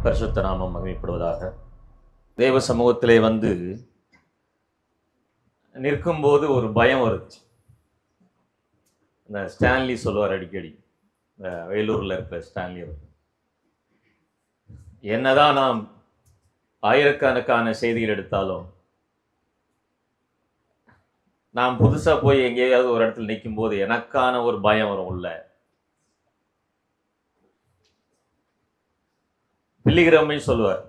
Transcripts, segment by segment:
பரிசுத்த நாமம் மகிமைப்படுவதாக. தேவ சமூகத்திலே வந்து நிற்கும்போது ஒரு பயம் வருச்சு. இந்த ஸ்டான்லி சொல்லுவார் அடிக்கடி, இந்த வேலூரில் இருக்கிற ஸ்டான்லி அவர், என்னதான் நாம் ஆயிரக்கணக்கான செய்திகள் எடுத்தாலும் நாம் புதுசாக போய் எங்கேயாவது ஒரு இடத்துல நிற்கும் போது எனக்கான ஒரு பயம் வரும் உள்ள. பில்லிகிராமையும் சொல்லுவார்,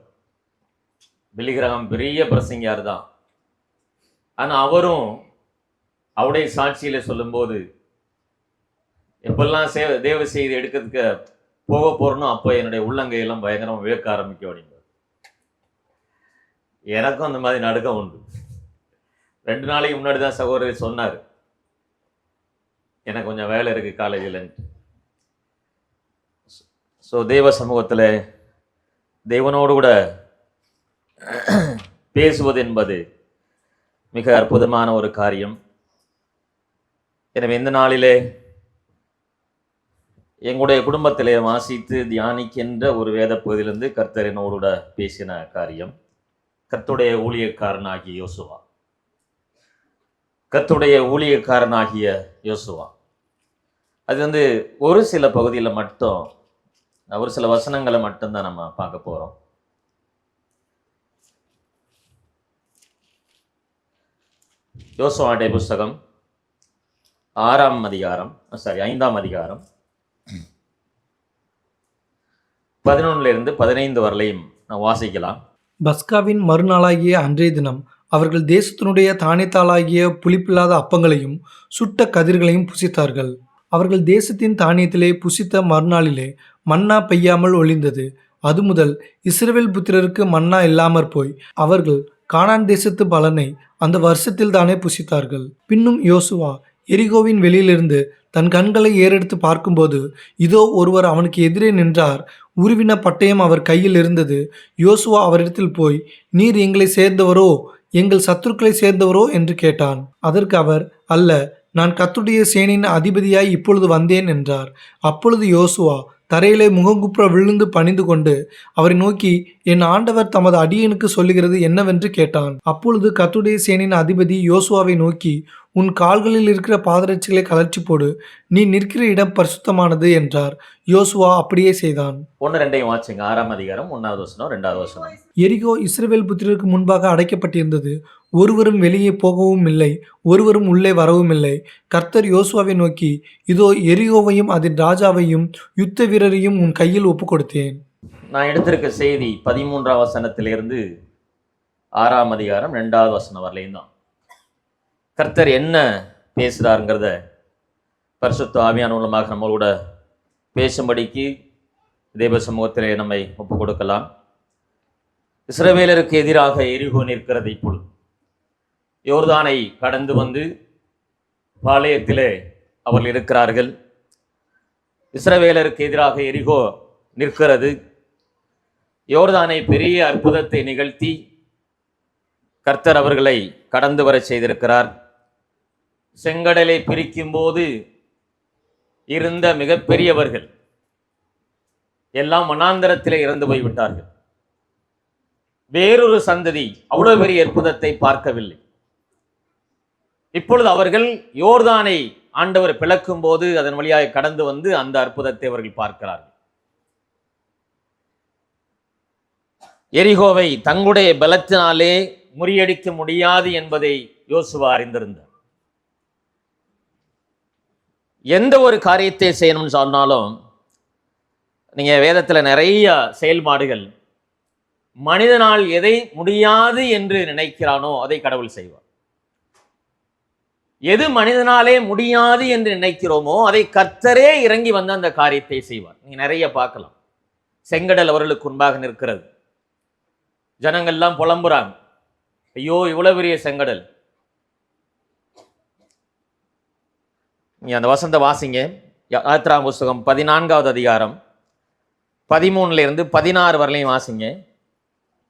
பில்லிகிராம் பெரிய பிரசங்கியார் தான், ஆனால் அவரும் அவருடைய சாட்சியில சொல்லும்போது எப்பெல்லாம் தேவ செய்தி எடுக்கிறதுக்கு போக போறனோ அப்போ என்னுடைய உள்ளங்கையெல்லாம் பயங்கரமாக வியக்க ஆரம்பிக்க அப்படின்பார். எனக்கும் அந்த மாதிரி நடுக்கம் உண்டு. 2 நாளைக்கு முன்னாடி தான் சகோதரர் சொன்னார், எனக்கு கொஞ்சம் வேலை இருக்கு காலேஜில்ன்ட்டு. ஸோ தேவ சமூகத்தில் தேவனோடு கூட பேசுவது என்பது மிக அற்புதமான ஒரு காரியம். எனவே இந்த நாளிலே எங்களுடைய குடும்பத்திலே வாசித்து தியானிக்கின்ற ஒரு வேத பகுதியிலிருந்து கர்த்தர் என்னோடு கூட பேசின காரியம், கர்த்தருடைய ஊழியக்காரனாகிய யோசுவா. கர்த்தருடைய ஊழியக்காரனாகிய யோசுவா அது வந்து ஒரு சில பகுதியில் மட்டும், ஒரு சில வசனங்களை மட்டும்தான் நம்ம பார்க்க போறோம். யோசுவாவுடைய புஸ்தகம் 5ஆம் அதிகாரம் 11 15 வரலையும் நான் வாசிக்கலாம். பஸ்காவின் மறுநாளாகிய அன்றைய தினம் அவர்கள் தேசத்தினுடைய தானியத்தாலாகிய புளிப்பில்லாத அப்பங்களையும் சுட்ட கதிர்களையும் புசித்தார்கள். அவர்கள் தேசத்தின் தானியத்திலே புசித்த மறுநாளிலே மன்னா பெய்யாமல் ஒளிந்தது. அது முதல் இஸ்ரவேல் புத்திரருக்கு மன்னா இல்லாமற் போய் அவர்கள் கானான் தேசத்து பலனை அந்த வருஷத்தில் தானே புசித்தார்கள். பின்னும் யோசுவா எரிகோவின் வெளியிலிருந்து தன் கண்களை ஏறெடுத்து பார்க்கும்போது இதோ ஒருவர் அவனுக்கு எதிரே நின்றார். உருவின பட்டயம் அவர் கையில் இருந்தது. யோசுவா அவரிடத்தில் போய், நீர் எங்களை சேர்ந்தவரோ எங்கள் சத்துருக்களை சேர்ந்தவரோ என்று கேட்டான். அதற்கு அவர், அல்ல, நான் கர்த்தருடைய சேனையின் அதிபதியாய் இப்பொழுது வந்தேன் என்றார். அப்பொழுது யோசுவா தரையிலே முகங்குப்புற விழுந்து பணிந்து கொண்டு அவரை நோக்கி, என் ஆண்டவர் தமது அடியனுக்கு சொல்லுகிறது என்னவென்று கேட்டான். அப்பொழுது கர்த்தருடைய சேனையின் அதிபதி யோசுவாவை நோக்கி, உன் கால்களில் இருக்கிற பாதரட்சிகளை கலற்றி போடு, நீ நிற்கிற இடம் பரிசுத்தமானது என்றார். யோசுவா அப்படியே செய்தான். 1-2 வாசிங்க. 6ஆம் அதிகாரம் 1வது வசனம் 2வது வசனம். எரிகோ இஸ்ரவேல் புத்திரருக்கு முன்பாக அடைக்கப்பட்டிருந்தது. ஒருவரும் வெளியே போகவும் இல்லை, ஒருவரும் உள்ளே வரவும் இல்லை. கர்த்தர் யோசுவாவை நோக்கி, இதோ எரிகோவையும் அதன் ராஜாவையும் யுத்த வீரரையும் உன் கையில் ஒப்பு கொடுத்தேன். நான் எடுத்திருக்க செய்தி 13ஆம் வசனத்திலிருந்து 6ஆம் அதிகாரம் 2வது வசனம் வரலையும் தான். கர்த்தர் என்ன பேசுகிறாருங்கிறத பரிசுத்த ஆவியான மூலமாக நம்மளோட பேசும்படிக்கு தேவ சமூகத்திலே நம்மை ஒப்பு கொடுக்கலாம். இஸ்ரவேலருக்கு எதிராக எரிகோ நிற்கிறது. இப்பொழுது யோர்தானை கடந்து வந்து பாளையத்திலே அவர்கள் இருக்கிறார்கள். இஸ்ரவேலருக்கு எதிராக எரிகோ நிற்கிறது. யோர்தானை பெரிய அற்புதத்தை நிகழ்த்தி கர்த்தர் அவர்களை கடந்து வர செய்திருக்கிறார். செங்கடலை பிரிக்கும் போது இருந்த மிகப்பெரியவர்கள் எல்லாம் வனாந்தரத்திலே இறந்து போய்விட்டார்கள். வேறொரு சந்ததி அவ்வளவு பெரிய அற்புதத்தை பார்க்கவில்லை. இப்பொழுது அவர்கள் யோர்தானை ஆண்டவர் பிளக்கும் போது அதன் வழியாக கடந்து வந்து அந்த அற்புதத்தை அவர்கள் பார்க்கிறார்கள். எரிகோவை தங்களுடைய பலத்தினாலே முறியடிக்க முடியாது என்பதை யோசுவா அறிந்திருந்தார். எந்த ஒரு காரியத்தை செய்யணும்னு சொன்னாலும் நீங்க வேதத்துல நிறைய செயல்பாடுகள், மனிதனால் எதை முடியாது என்று நினைக்கிறானோ அதை கடவுள் செய்வார். எது மனிதனாலே முடியாது என்று நினைக்கிறோமோ அதை கர்த்தரே இறங்கி வந்து அந்த காரியத்தை செய்வார். நீங்க நிறைய பார்க்கலாம். செங்கடல் அவர்களுக்கு முன்பாக நிற்கிறது. ஜனங்கள்லாம் புலம்புறாங்க, ஐயோ இவ்வளவு பெரிய செங்கடல். நீங்க அந்த வசந்த வாசிங்க. யாத்ராகமம் புஸ்தகம் 14வது அதிகாரம் 13 16 வரலையும் வாசிங்க.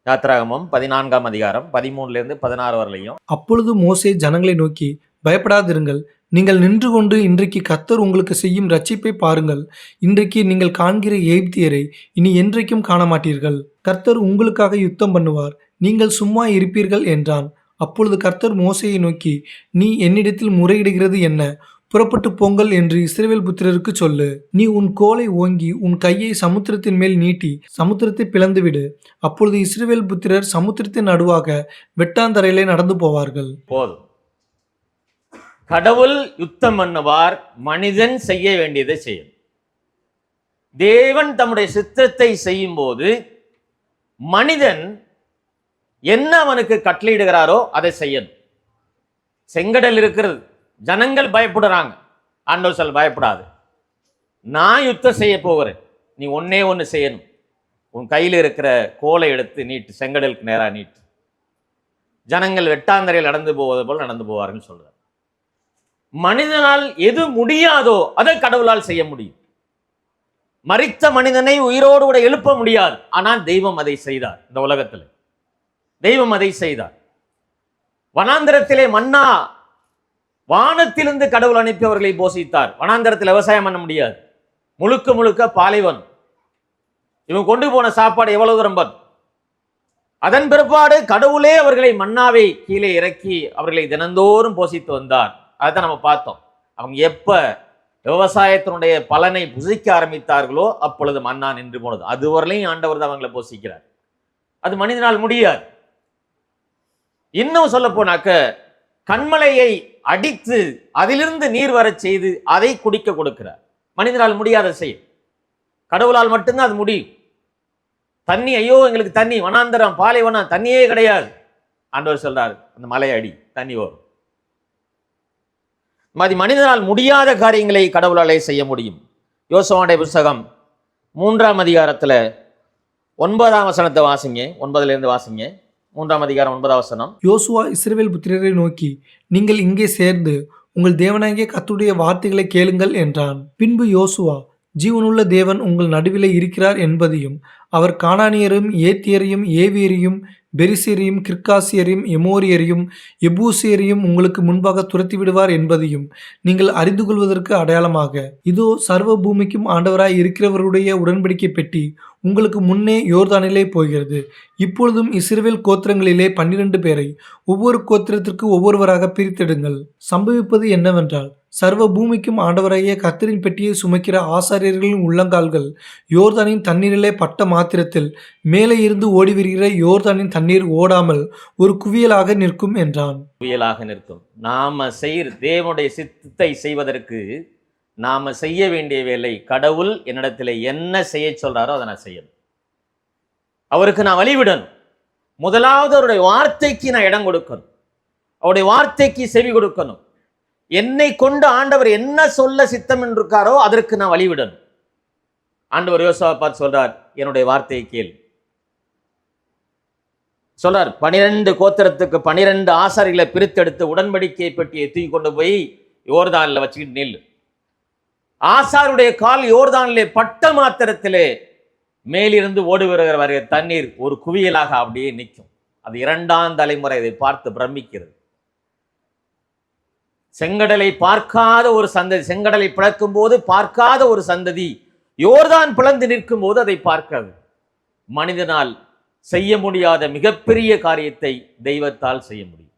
யாத்ராகமம் 14ஆம் அதிகாரம் 13 16 வரலையும். அப்பொழுது மோசே ஜனங்களை நோக்கி, பயப்படாதிருங்கள். நீங்கள் நின்று கொண்டு இன்றைக்கு கர்த்தர் உங்களுக்கு செய்யும் இரட்சிப்பை பாருங்கள். இன்றைக்கு நீங்கள் காண்கிற எகிப்தியரை இனி என்றைக்கும் காண மாட்டீர்கள். கர்த்தர் உங்களுக்காக யுத்தம் பண்ணுவார். நீங்கள் சும்மா இருப்பீர்கள் என்றான். அப்பொழுது கர்த்தர் மோசேயை நோக்கி, நீ என்னிடத்தில் முறையிடுகிறது என்ன? புறப்பட்டு போங்கள் என்று இஸ்ரவேல் புத்திரருக்கு சொல்லு. நீ உன் கோலை ஓங்கி உன் கையை சமுத்திரத்தின் மேல் நீட்டி சமுத்திரத்தை பிளந்துவிடு. அப்பொழுது இஸ்ரவேல் புத்திரர் சமுத்திரத்தின் நடுவாக வெட்டாந்தரையிலே நடந்து போவார்கள். போதும். கடவுள் யுத்தம் பண்ணுவார், மனிதன் செய்ய வேண்டியதை செய்யும். தேவன் தம்முடைய சித்தத்தை செய்யும் போது மனிதன் என்ன அவனுக்கு கட்டளையிடுகிறாரோ அதை செய்யணும். செங்கடல் இருக்கிறது, ஜனங்கள் பயப்படுறாங்க. ஆண்டவர் சொல்ல, பயப்படாது, நான் யுத்தம் செய்ய போகிறேன். நீ ஒன்னே ஒன்று செய்யணும். உன் கையில் இருக்கிற கோலை எடுத்து நீட்டு, செங்கடலுக்கு நேராக நீட்டு. ஜனங்கள் வெட்டாந்தரையில் நடந்து போவது போல் நடந்து போவார்கள் சொல்றார். மனிதனால் எது முடியாதோ அதை கடவுளால் செய்ய முடியும். மரித்த மனிதனை உயிரோடு கூட எழுப்ப முடியாது. ஆனால் தெய்வம் அதை செய்தார். இந்த உலகத்தில் தெய்வம் அதை செய்தார். வனாந்திரத்திலே மன்னா வானத்திலிருந்து கடவுள் அனுப்பி அவர்களை போஷித்தார். வனாந்திரத்தில் விவசாயம் பண்ண முடியாது, முழுக்க முழுக்க பாலைவனம். இவன் கொண்டு போன சாப்பாடு எவ்வளவு தூரம் பார். அதன் பிற்பாடு கடவுளே அவர்களை மன்னாவை கீழே இறக்கி அவர்களை தினந்தோறும் போஷித்து வந்தார். அதான் நம்ம பார்த்தோம். அவங்க எப்ப விவசாயத்தினுடைய பலனை புசிக்க ஆரம்பித்தார்களோ அப்பொழுது மன்னா நின்று போனது. அதுவரையிலையும் ஆண்டவர் தான் அவங்களை போஷிக்கிறார். அது மனிதனால் முடியாது. இன்னும் சொல்ல போனாக்க, கண்மலையை அடித்து அதிலிருந்து நீர் வரச் செய்து அதை குடிக்க கொடுக்கிறார். மனிதனால் முடியாத செய்ய, கடவுளால் மட்டும்தான் அது முடியும். தண்ணி, ஐயோ எங்களுக்கு தண்ணி, வனாந்தரம் பாலைவனம், தண்ணியே கிடையாது. ஆண்டவர் சொல்றார், அந்த மலையை அடி, தண்ணி வரும். மனிதனால் முடியாத காரியங்களை கடவுளாலே செய்ய முடியும். யோசுவாவுடைய புத்தகம் 3ஆம் அதிகாரத்தில் 9ஆம் வசனத்தை வாசிங்க. 9லிருந்து வாசிங்க. 3ஆம் அதிகாரம் 9ஆம் வசனம். யோசுவா இஸ்ரவேல் புத்திரரை நோக்கி, நீங்கள் இங்கே சேர்ந்து உங்கள் தேவனாகிய கர்த்தருடைய வார்த்தைகளை கேளுங்கள் என்றான். பின்பு யோசுவா, ஜீவனுள்ள தேவன் உங்கள் நடுவிலே இருக்கிறார் என்பதையும், அவர் கானானியரையும் ஏத்தியரையும் ஏவியரையும் பெரிசியரையும் கிர்காசியரையும் எமோரியரையும் எபூசியரையும் உங்களுக்கு முன்பாக துரத்தி விடுவார் என்பதையும் நீங்கள் அறிந்து கொள்வதற்கு அடையாளமாக, இதோ சர்வ பூமிக்கும் ஆண்டவராய் இருக்கிறவருடைய உடன்படிக்கை பெட்டி உங்களுக்கு முன்னே யோர்தானிலே போகிறது. இப்பொழுதும் இஸ்ரவேல் கோத்திரங்களிலே 12 பேரை ஒவ்வொரு கோத்திரத்திற்கு ஒவ்வொருவராக பிரித்தெடுங்கள். சம்பவிப்பது என்னவென்றால், சர்வ பூமிக்கும் ஆண்டவராகிய கர்த்தரின் பெட்டியை சுமக்கிற ஆசாரியர்களின் உள்ளங்கால்கள் யோர்தானின் தண்ணீரிலே பட்ட மாத்திரத்தில் மேலே இருந்து ஓடி வருகிற யோர்தானின் தண்ணீர் ஓடாமல் ஒரு குவியலாக நிற்கும் என்றான். குவியலாக நிற்கும். நாம தேவனுடைய சித்தத்தை செய்வதற்கு நாம செய்ய வேண்டிய வேலை, கடவுள் என்னிடத்தில் என்ன செய்ய சொல்றாரோ அதை நான் செய்யணும். அவருக்கு நான் வழிவிடணும். முதலாவது அவருடைய வார்த்தைக்கு நான் இடம் கொடுக்கணும். அவருடைய வார்த்தைக்கு செவி கொடுக்கணும். என்னை கொண்டு ஆண்டவர் என்ன சொல்ல சித்தம் என்றிருக்காரோ அதற்கு நான் வழிவிடணும். ஆண்டவர் யோசுவாவை பார்த்து சொல்றார், என்னுடைய வார்த்தையை கேள் சொல்றார். 12 கோத்திரத்துக்கு 12 ஆசாரிகளை பிரித்தெடுத்து உடன்படிக்கை பெட்டியை தூக்கி கொண்டு போய் யோர்தானில் வச்சுக்கிட்டு நில்லு. ஆசாருடைய கால் யோர்தானிலே பட்ட மாத்திரத்திலே மேலிருந்து ஓடி வருகிற தண்ணீர் ஒரு குவியலாக அப்படியே நிற்கும். அது 2ஆம் தலைமுறை இதை பார்த்து பிரமிக்கிறது. செங்கடலை பார்க்காத ஒரு சந்ததி, செங்கடலை பிளக்கும் போது பார்க்காத ஒரு சந்ததி யோர்தான் பிளந்து நிற்கும் போது அதை பார்க்காது. மனிதனால் செய்ய முடியாத மிகப்பெரிய காரியத்தை தெய்வத்தால் செய்ய முடியும்.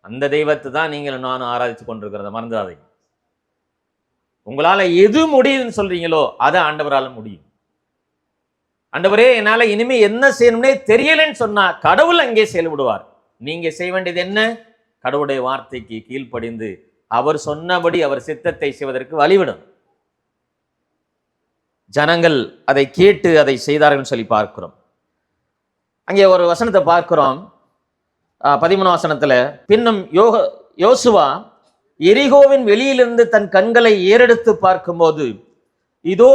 அந்த தெய்வத்தை தான் நீங்கள் நானும் ஆராய்ச்சி கொண்டிருக்கிறத மறந்துடாதீங்க. உங்களால எது முடியுதுன்னு சொல்றீங்களோ அதை ஆண்டவரால் முடியும். ஆண்டவரே, என்னால இனிமே என்ன செய்யணும்னே தெரியலன்னு சொன்னா கடவுள் அங்கே செயல்படுவார். நீங்க செய்ய வேண்டியது என்ன? கடவுளுடைய வார்த்தைக்கு கீழ்ப்படிந்து அவர் சொன்னபடி அவர் சித்தத்தை செய்வதற்கு வழிவிடும். ஜனங்கள் அதை கேட்டு அதை செய்தார்கள் சொல்லி பார்க்கிறோம். அங்கே ஒரு வசனத்தை பார்க்கிறோம், 13ஆம் வசனத்துல, பின்னும் யோசுவா எரிகோவின் வெளியிலிருந்து தன் கண்களை ஏறெடுத்து பார்க்கும்போது இதோ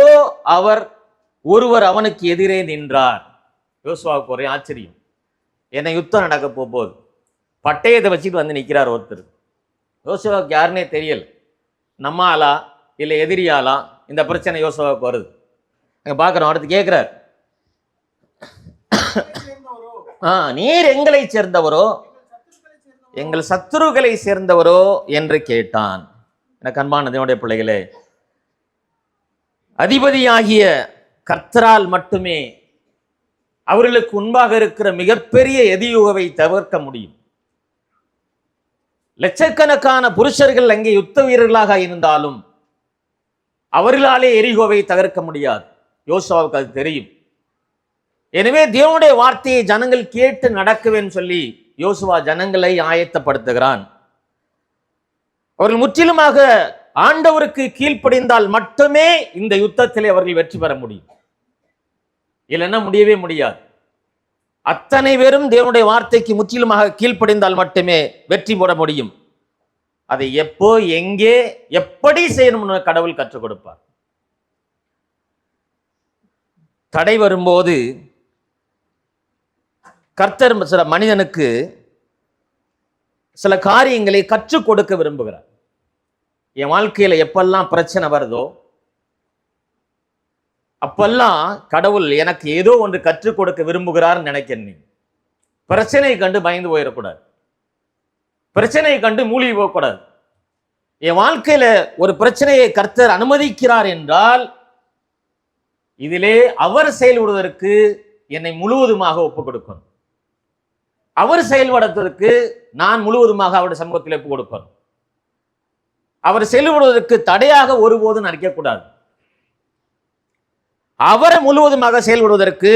ஒருவர் அவனுக்கு எதிரே நின்றார். யோசுவாவுக்கு ஒரே ஆச்சரியம். என்ன யுத்தம் நடக்க போகுது, பட்டயத்தை வச்சுட்டு வந்து நிற்கிறார் ஒருத்தர். யோசுவாவுக்கு யாருன்னே தெரியல. நம்ம ஆளா இல்லை எதிரியாளா? இந்த பிரச்சனை யோசுவாவுக்கு வருது. அங்கே பார்க்குறோம். அடுத்து கேட்குறார், நீர் எங்களை சேர்ந்தவரோ எங்கள் சத்துருக்களை சேர்ந்தவரோ என்று கேட்டான். எனக்கு அன்பான தேவனுடைய பிள்ளைகளே, அதிபதியாகிய கர்த்தரால் மட்டுமே அவர்களுக்கு முன்பாக இருக்கிற மிகப்பெரிய எதியுகவை தவிர்க்க முடியும். லட்சக்கணக்கான புருஷர்கள் அங்கே யுத்த வீரர்களாக இருந்தாலும் அவர்களாலே எரிகோவை தகர்க்க முடியாது. யோசுவாவுக்கு அது தெரியும். எனவே தேவனுடைய வார்த்தையை ஜனங்கள் கேட்டு நடக்குவேன்னு சொல்லி யோசுவா ஜனங்களை ஆயத்தப்படுத்துகிறான். அவர்கள் முற்றிலுமாக ஆண்டவருக்கு கீழ்ப்படிந்தால் மட்டுமே இந்த யுத்தத்திலே அவர்கள் வெற்றி பெற முடியும். இல்லைன்னா முடியவே முடியாது. அத்தனை பேரும் தேவனுடைய வார்த்தைக்கு முற்றிலுமாக கீழ்ப்படிந்தால் மட்டுமே வெற்றி பெற முடியும். அதை எப்போ, எங்கே, எப்படி செய்யணும்னு கடவுள் கற்றுக் கொடுப்பார். தடை வரும்போது கர்த்தர் சில மனிதனுக்கு சில காரியங்களை கற்றுக் கொடுக்க விரும்புகிறார். என் வாழ்க்கையில எப்பெல்லாம் பிரச்சனை வருதோ அப்பெல்லாம் கடவுள் எனக்கு ஏதோ ஒன்று கற்றுக் கொடுக்க விரும்புகிறார்னு நினைக்கிறேன். நீ பிரச்சனையை கண்டு பயந்து போயிடக்கூடாது. பிரச்சனையை கண்டு மூழ்கி போகக்கூடாது. என் வாழ்க்கையில ஒரு பிரச்சனையை கர்த்தர் அனுமதிக்கிறார் என்றால் இதிலே அவர் செயல்படுவதற்கு என்னை முழுவதுமாக ஒப்புக் கொடுக்கணும். அவர் செயல்படுவதற்கு நான் முழுவதுமாக அவருடைய சமூகத்தில் ஒப்புக் கொடுக்கணும். அவர் செயல்படுவதற்கு தடையாக ஒருபோதும் நினைக்கக்கூடாது. அவரை முழுவதுமாக செயல்படுவதற்கு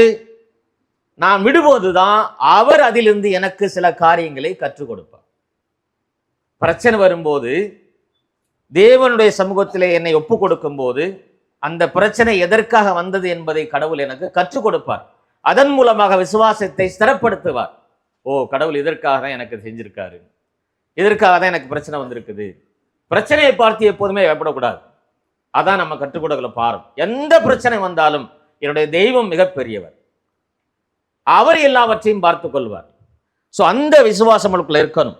நான் விடும்போதுதான் அவர் அதிலிருந்து எனக்கு சில காரியங்களை கற்றுக் கொடுப்பார். பிரச்சனை வரும்போது தேவனுடைய சமூகத்திலே என்னை ஒப்புக் கொடுக்கும் போது அந்த பிரச்சனை எதற்காக வந்தது என்பதை கடவுள் எனக்கு கற்றுக் கொடுப்பார். அதன் மூலமாக விசுவாசத்தை ஸ்திரப்படுத்துவார். ஓ, கடவுள் இதற்காக தான் எனக்கு செஞ்சிருக்காரு, இதற்காக தான் எனக்கு பிரச்சனை வந்திருக்குது. பிரச்சனையை பார்த்து எப்போதுமே பயப்படக்கூடாது. அதான் நம்ம கற்றுக் கொடுக்கல பாரம். எந்த பிரச்சனை வந்தாலும் என்னுடைய தெய்வம் மிகப்பெரியவர், அவர் எல்லாவற்றையும் பார்த்துக் கொள்வார். ஸோ அந்த விசுவாசம் நமக்குள்ள இருக்கணும்.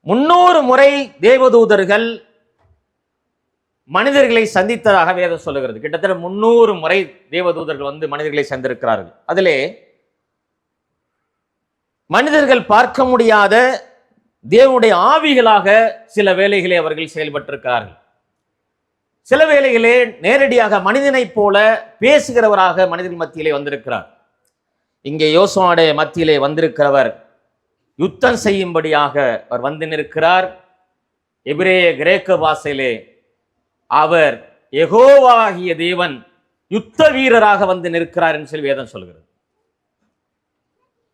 300 முறை தேவதூதர்கள் மனிதர்களை சந்தித்ததாக வேதம் சொல்லுகிறது. கிட்டத்தட்ட 300 முறை தேவதூதர்கள் வந்து மனிதர்களை சந்திருக்கிறார்கள். அதிலே மனிதர்கள் பார்க்க முடியாத தேவனுடைய ஆவிகளாக சில வேளைகளே அவர்கள் செயல்பட்டிருக்கிறார்கள். சில வேளைகளே நேரடியாக மனிதனைப் போல பேசுகிறவராக மனிதர்கள் மத்தியிலே வந்திருக்கிறார். இங்கே யோசுவாவுடைய மத்தியிலே வந்திருக்கிறவர் யுத்தம் செய்யும்படியாக அவர் வந்து நிற்கிறார். எபிரேய கிரேக்க பாஷையிலே அவர் யெகோவாகிய தேவன் யுத்த வீரராக வந்து நிற்கிறார் என்று சொல்லி வேதம் சொல்கிறது.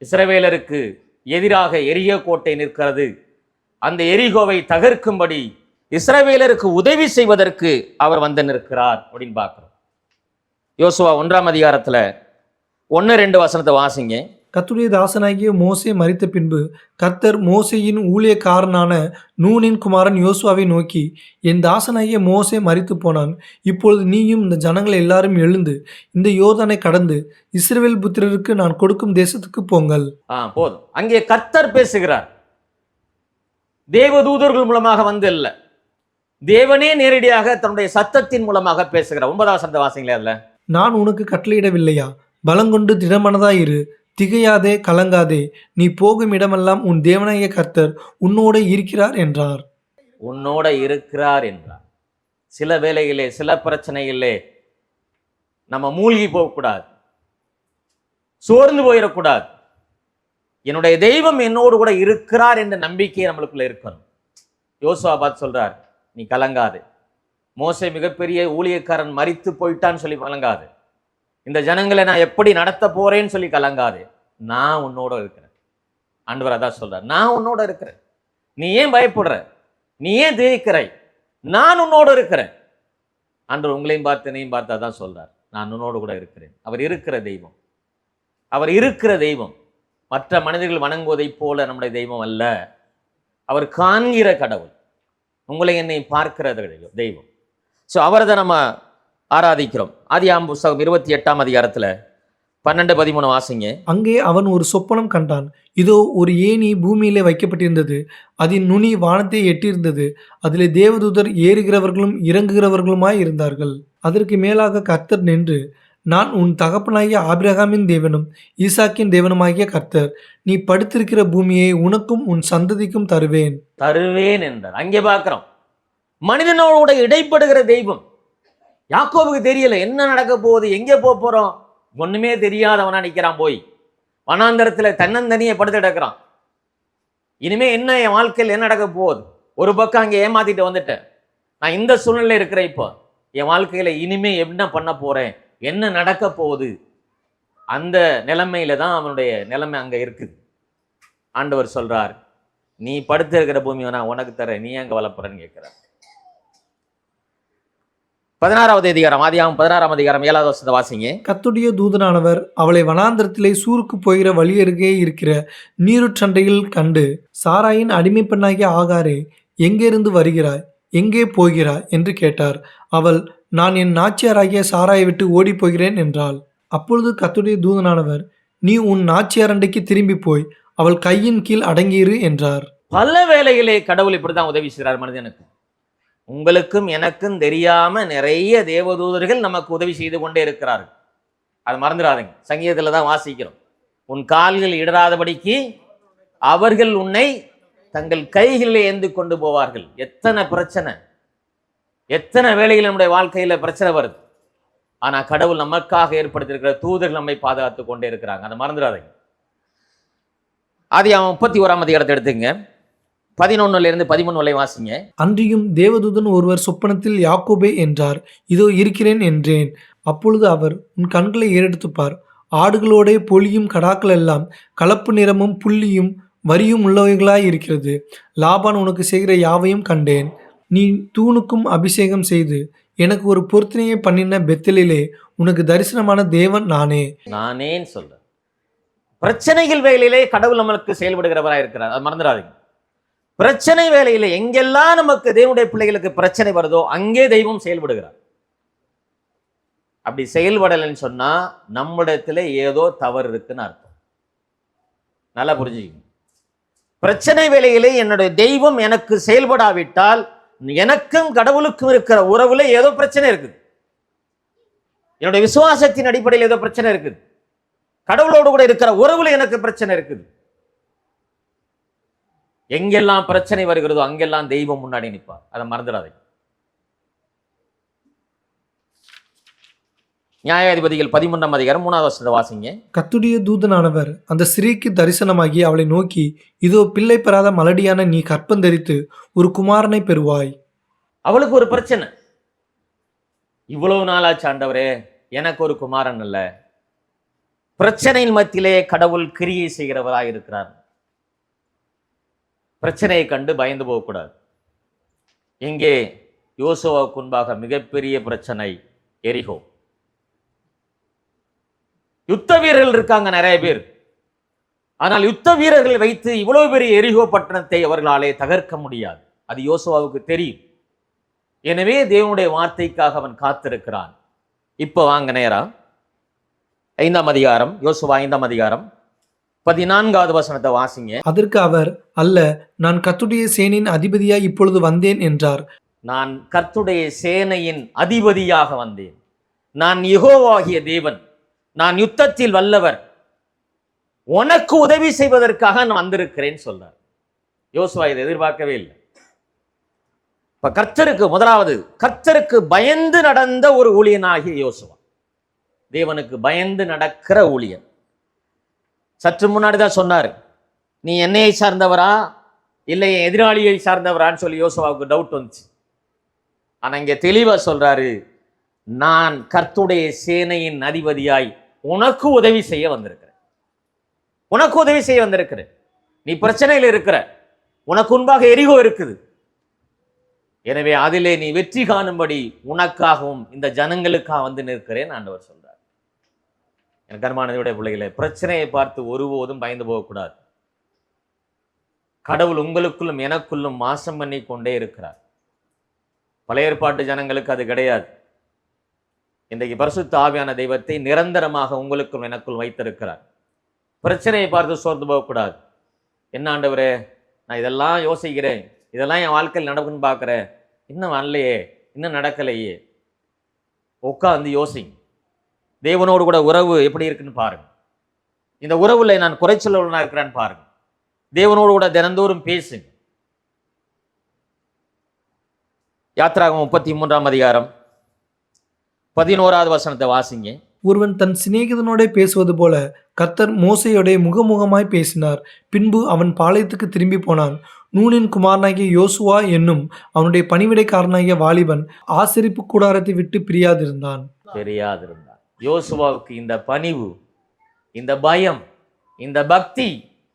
இஸ்ரவேலருக்கு எதிராக எரிகோ கோட்டை நிற்கிறது. அந்த எரிகோவை தகர்க்கும்படி இஸ்ரவேலருக்கு உதவி செய்வதற்கு அவர் வந்து நிற்கிறார் அப்படின்னு பார்க்கிறோம். யோசுவா 1ஆம் அதிகாரத்துல 1-2 வசனத்தை வாசிங்க. கர்த்தருடைய தாசனாகிய மோசே மரித்த பின்பு கர்த்தர் மோசேயின் ஊழியக்காரனான நூனின் குமாரன் யோசுவாவை நோக்கி, என் தாசனாகிய மோசே மரித்து போனான். இப்பொழுது நீயும் இந்த ஜனங்கள் எல்லாரும் எழுந்து இந்த யோர்தானை கடந்து இஸ்ரவேல் புத்திரருக்கு நான் கொடுக்கும் தேசத்துக்கு போங்கள். போதும். அங்கே கர்த்தர் பேசுகிறார். தேவதூதர்கள் மூலமாக வந்து இல்ல, தேவனே நேரடியாக தன்னுடைய சத்தத்தின் மூலமாக பேசுகிறார். 9ஆம் வசனத்தை வாசிங்களே. அதுல நான் உனக்கு கட்டளையிடவில்லையா? பலங்கொண்டு திடமனதாயிரு, திகையாதே, கலங்காதே. நீ போகும் இடமெல்லாம் உன் தேவனாகிய கர்த்தர் உன்னோட இருக்கிறார் என்றார். உன்னோட இருக்கிறார் என்றார். சில வேளையிலே, சில பிரச்சனைகளே நம்ம மூழ்கி போகக்கூடாது, சோர்ந்து போயிடக்கூடாது. என்னுடைய தெய்வம் என்னோடு கூட இருக்கிறார் என்ற நம்பிக்கை நம்மளுக்குள்ள இருக்கணும். யோசுவா பார்த்து சொல்றார், நீ கலங்காது. மோசே மிகப்பெரிய ஊழியக்காரன் மரித்து போயிட்டான்னு சொல்லி கலங்காது. இந்த ஜனங்களை நான் எப்படி நடத்த போறேன்னு சொல்லி கலங்காது. நான் உன்னோட இருக்கிறேன். ஆண்டவர் அதான் சொல்றார், நான் உன்னோட இருக்கிறேன். நீ ஏன் பயப்படுற? நீ ஏன் திகைக்கிறாய்? நான் உன்னோட இருக்கிறேன். ஆண்டவர் உங்களையும் பார்த்து என்னையும் பார்த்து அதான் சொல்றார், நான் உன்னோடு கூட இருக்கிறேன். அவர் இருக்கிற தெய்வம், அவர் இருக்கிற தெய்வம். மற்ற மனிதர்கள் வணங்குவதைப் போல நம்முடைய தெய்வம் அல்ல. அவர் காண்கிற கடவுள், உங்களை என்னை பார்க்கிற தெய்வம். ஸோ அவரை தான் நம்ம ஆராதிக்கிறோம். ஆதியாகமம் புஸ்தகம் 28ஆம் அதிகாரத்துல 12-13 வாசிங்க. அங்கே அவன் ஒரு சொப்பனம் கண்டான். இதோ, ஒரு ஏணி பூமியிலே வைக்கப்பட்டிருந்தது, அதன் நுனி வானத்தை எட்டியிருந்தது. அதிலே தேவதூதர் ஏறுகிறவர்களும் இறங்குகிறவர்களுமாய் இருந்தார்கள். அதற்கு மேலாக கர்த்தர் நின்று, நான் உன் தகப்பனாகிய ஆபிரகாமின் தேவனும் ஈசாக்கின் தேவனுமாகிய கர்த்தர். நீ படுத்திருக்கிற பூமியை உனக்கும் உன் சந்ததிக்கும் தருவேன். தருவேன் என்றார். அங்கே பார்க்கிறோம், மனிதனோட இடைப்படுகிற தெய்வம். யாக்கோபுக்கு தெரியல என்ன நடக்க போகுது, எங்கே போக போறோம், ஒண்ணுமே தெரியாதவனா நிக்கிறான். போய் வனாந்தரத்துல தன்னந்தனியே படுத்து கிடக்கிறான். இனிமே என்ன என் வாழ்க்கையில் என்ன நடக்க போகுது, ஒரு பக்கம் அங்கே ஏமாத்திட்டு வந்துட்டேன், நான் இந்த சூழ்நிலை இருக்கிறேன், இப்போ என் வாழ்க்கையில இனிமே என்ன பண்ண போறேன், என்ன நடக்க போகுது, அந்த நிலைமையில தான் அவனுடைய நிலைமை அங்க இருக்குது. ஆண்டவர் சொல்றார், நீ படுத்து இருக்கிற பூமியை நான் உனக்கு தரேன், நீ அங்க வளர்ப்புறன்னு கேட்கிறார். 16வது அதிகாரம், ஆதியாகமம் 16ஆம் அதிகாரம் 7வது வசனத்தை வாசிங்க. கர்த்தருடைய தூதனானவர் அவளை வனாந்திரத்திலே சூருக்கு போகிற வழி அருகே இருக்கிற நீருற்றண்டையில் கண்டு, சாராயின் அடிமை பெண்ணாகிய ஆகாரே, எங்கேருந்து வருகிறாய், எங்கே போகிறாய் என்று கேட்டார். அவள், நான் என் நாச்சியாராகிய சாராயை விட்டு ஓடி போகிறேன் என்றாள். அப்பொழுது கர்த்தருடைய தூதனானவர், நீ உன் நாச்சியார் அண்டைக்கு திரும்பி போய் அவள் கையின் கீழ் அடங்கியிரு என்றார். பல வேளையிலே கடவுள் இப்படிதான் உதவி செய்கிறார் மனிதனுக்கு. உங்களுக்கும் எனக்கும் தெரியாம நிறைய தேவதூதர்கள் நமக்கு உதவி செய்து கொண்டே இருக்கிறார்கள். அது மறந்துடாதீங்க. சங்கீதத்துல தான் வாசிக்கிறோம், உன் கால்கள் இடராதபடிக்கு அவர்கள் உன்னை தங்கள் கைகளிலே ஏந்தி கொண்டு போவார்கள். எத்தனை பிரச்சனை, எத்தனை வேளையில் நம்முடைய வாழ்க்கையில பிரச்சனை வருது. ஆனா கடவுள் நமக்காக ஏற்படுத்தியிருக்கிற தூதர்கள் நம்மை பாதுகாத்து கொண்டே இருக்கிறாங்க. அதை மறந்துடாதீங்க. ஆதியாகமம் 31ஆம் அதிகாரத்தை எடுத்துங்க, 11லிருந்து 13 வரை வாசிங்க. அன்றியும் தேவதூதன் ஒருவர் சொப்பனத்தில் யாக்கோபே என்றார். இதோ இருக்கிறேன் என்றேன். அப்பொழுது அவர், உன் கண்களை ஏறெடுத்துப் பார், ஆடுகளோடே பொலியும் கடாக்கள் எல்லாம் கலப்பு நிறமும் புள்ளியும் வரியும் உள்ளவைகளாய் இருக்கிறது. லாபான் உனக்கு செய்கிற யாவையும் கண்டேன். நீ தூணுக்கும் அபிஷேகம் செய்து எனக்கு ஒரு பொருத்தனையை பண்ணின பெத்தலிலே உனக்கு தரிசனமான தேவன் நானே. நானேன்னு சொல்ற. பிரச்சனைகள் வேலையிலே கடவுள் நம்மளுக்கு செயல்படுகிறவராக இருக்கிறார். அது மறந்துடாதீங்க. பிரச்சனை வேலையில எங்கெல்லாம் நமக்கு தேவனுடைய பிள்ளைகளுக்கு பிரச்சனை வருதோ அங்கே தெய்வம் செயல்படுகிறார். அப்படி செயல்படலைன்னு சொன்னா நம்மிடத்துல ஏதோ தவறு இருக்குன்னு அர்த்தம். நல்லா புரிஞ்சுக்கணும். பிரச்சனை வேலையிலே என்னுடைய தெய்வம் எனக்கு செயல்படாவிட்டால் எனக்கும் கடவுளுக்கும் இருக்கிற உறவுல ஏதோ பிரச்சனை இருக்குது. என்னுடைய விசுவாசத்தின் அடிப்படையில் ஏதோ பிரச்சனை இருக்குது. கடவுளோடு கூட இருக்கிற உறவுல எனக்கு பிரச்சனை இருக்குது. எங்கெல்லாம் பிரச்சனை வருகிறதோ அங்கெல்லாம் தெய்வம் முன்னாடி நிற்பார். அதை மறந்துடாதீங்க. நியாயாதிபதிகள் 13ஆம் அதிகாரம் 3வது வசனத்தை வாசிங்க. கர்த்தருடைய தூதனானவர் அந்த ஸ்திரீக்கு தரிசனமாகி அவளை நோக்கி, இதோ பிள்ளை பெறாத மலடியான நீ கற்பந்தரித்து ஒரு குமாரனை பெறுவாய். அவளுக்கு ஒரு பிரச்சனை. இவ்வளவு நாளாச்சு ஆண்டவரே, எனக்கு ஒரு குமாரன் அல்ல. பிரச்சனையின் மத்தியிலே கடவுள் கிரியை செய்கிறவராய் இருக்கிறார். பிரச்சனையை கண்டு பயந்து போகக்கூடாது. இங்கே யோசுவாவுக்கு முன்பாக மிகப்பெரிய பிரச்சனை எரிகோ. யுத்த வீரர்கள் இருக்காங்க நிறைய பேர். ஆனால் யுத்த வீரர்களை வைத்து இவ்வளவு பெரிய எரிகோ பட்டணத்தை அவர்களாலே தகர்க்க முடியாது. அது யோசுவாவுக்கு தெரியும். எனவே தேவனுடைய வார்த்தைக்காக அவன் காத்திருக்கிறான். இப்போ வாங்க நேரா 5ஆம் அதிகாரம், யோசுவா 5ஆம் அதிகாரம் 14வது வசனத்தை வாசிங்க. அதற்கு அவர், அல்ல, நான் கர்த்தருடைய சேனையின் அதிபதியாய் இப்பொழுது வந்தேன் என்றார். நான் கர்த்தருடைய சேனையின் அதிபதியாக வந்தேன். நான் யெகோவாகிய தேவன். நான் யுத்தத்தில் வல்லவர். உனக்கு உதவி செய்வதற்காக நான் வந்திருக்கிறேன் சொல்றார். யோசுவா இதை எதிர்பார்க்கவே இல்லை. இப்ப கர்த்தருக்கு முதலாவது கர்த்தருக்கு பயந்து நடந்த ஒரு ஊழியனாகிய யோசுவா, தேவனுக்கு பயந்து நடக்கிற ஊழியன். சற்று முன்னாடி தான் சொன்னார், நீ என்னையை சார்ந்தவரா இல்லை என் எதிராளியை சார்ந்தவரான்னு சொல்லி யோசுவாவுக்கு டவுட் வந்துச்சு. ஆனா இங்க தெளிவா சொல்றாரு, நான் கர்த்தருடைய சேனையின் அதிபதியாய் உனக்கு உதவி செய்ய வந்திருக்கிறேன். உனக்கு உதவி செய்ய வந்திருக்கிறேன். நீ பிரச்சனையில் இருக்கிற, உனக்கு முன்பாக எரிகோ இருக்குது. எனவே அதிலே நீ வெற்றி காணும்படி உனக்காகவும் இந்த ஜனங்களுக்காக வந்து நிற்கிறேன் ஆண்டவர் சொல்றார். எனக்கு அன்பானவருடைய பிள்ளைகளே, பிரச்சனையை பார்த்து ஒருபோதும் பயந்து போகக்கூடாது. கடவுள் உங்களுக்குள்ளும் எனக்குள்ளும் வாசம் பண்ணி கொண்டே இருக்கிறார். பழைய ஏற்பாட்டு ஜனங்களுக்கு அது கிடையாது. இன்றைக்கு பரிசுத்த ஆவியான தெய்வத்தை நிரந்தரமாக உங்களுக்கும் எனக்குள் வைத்திருக்கிறார். பிரச்சனையை பார்த்து சோர்ந்து போகக்கூடாது. என்ன ஆண்டவரே, நான் இதெல்லாம் யோசிக்கிறேன், இதெல்லாம் என் வாழ்க்கையில் நடக்குன்னு பார்க்குறேன், இன்னும் வரலையே, இன்னும் நடக்கலையே. உட்காந்து யோசிங்க. தேவனோடு கூட உறவு எப்படி இருக்குன்னு பாருங்க. இந்த உறவுல நான் குறைச்சலவனா இருக்கிறேன்னு பாருங்க. தேவனோடு கூட தினந்தோறும் பேசுங்க. யாத்திராகமம் 33ஆம் அதிகாரம் 11வது வசனத்தை வாசிங்க. ஒருவன் தன் சிநேகிதனோட பேசுவது போல கர்த்தர் மோசேயோட முகமுகமாய் பேசினார். பின்பு அவன் பாளையத்துக்கு திரும்பி போனான். நூனின் குமாரனாகிய யோசுவா என்னும் அவனுடைய பணிவிடைக்காரனாகிய வாலிபன் ஆசரிப்பு கூடாரத்தை விட்டு பிரியாதிருந்தான். யோசுவாவுக்கு இந்த பணிவு, இந்த பயம், இந்த பக்தி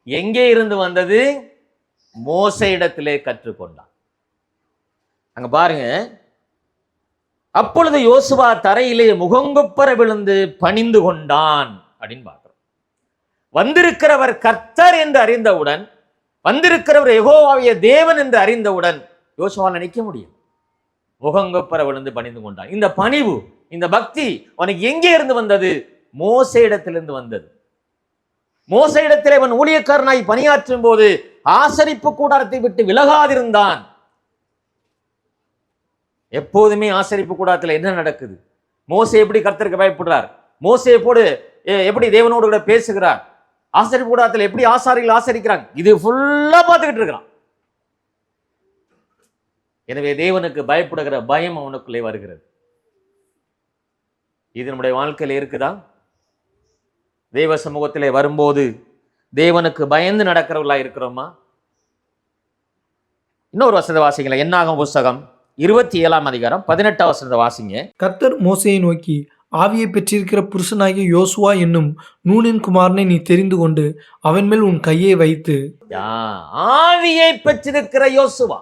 எங்கே இருந்து வந்தது? மோசேயிடத்திலே கற்றுக்கொண்டான். அங்க பாருங்க, அப்பொழுது யோசுவா தரையிலே முகங்குப்புற விழுந்து பணிந்து கொண்டான் அப்படின்னு பார்க்கிறோம். வந்திருக்கிறவர் கர்த்தர் என்று அறிந்தவுடன், வந்திருக்கிறவர் யெகோவாகிய தேவன் என்று அறிந்தவுடன் யோசுவாவால் நினைக்க முடியும். முகங்குப்புற விழுந்து பணிந்து கொண்டான். இந்த பணிவு, இந்த பக்தி அவனுக்கு எங்கே இருந்து வந்தது? மோசேயிடத்திலிருந்து வந்தது. மோசேயிடத்திலே அவன் ஊழியக்காரனாய் பணியாற்றும் போது ஆசரிப்பு கூடாரத்தை விட்டு விலகாதிருந்தான். எப்போதுமே ஆசரிப்பு கூடாரத்தில் என்ன நடக்குது? மோசே எப்படி கர்த்தருக்கு பயப்படுறார்? மோசே போடு எப்படி தேவனோடு கூட பேசுகிறார்? ஆசரிப்பு கூடாரத்தில் எப்படி ஆசாரிகள் ஆசரிக்கிறாங்க? இது ஃபுல்லா பார்த்துக்கிட்டு இருக்கிறான். எனவே தேவனுக்கு பயப்படுகிற பயம் அவனுக்குள்ளே வருகிறது. இது நம்முடைய வாழ்க்கையில் இருக்குதா? தேவ சமூகத்திலே வரும்போது தேவனுக்கு பயந்து நடக்கிறவர்களா இருக்கிறோமா? இன்னொரு வசனத்தை வாசிங்களா. என்னாகும் புஸ்தகம் 27ஆம் அதிகாரம் 18ஆம் வசனத்தை வாசிங்க. கர்த்தர் மோசேயை நோக்கி, ஆவியை பெற்றிருக்கிற புருஷனாகிய யோசுவா என்னும் நூனின் குமாரனை நீ தெரிந்து கொண்டு அவன் மேல் உன் கையை வைத்து. ஆவியை பெற்றிருக்கிற யோசுவா,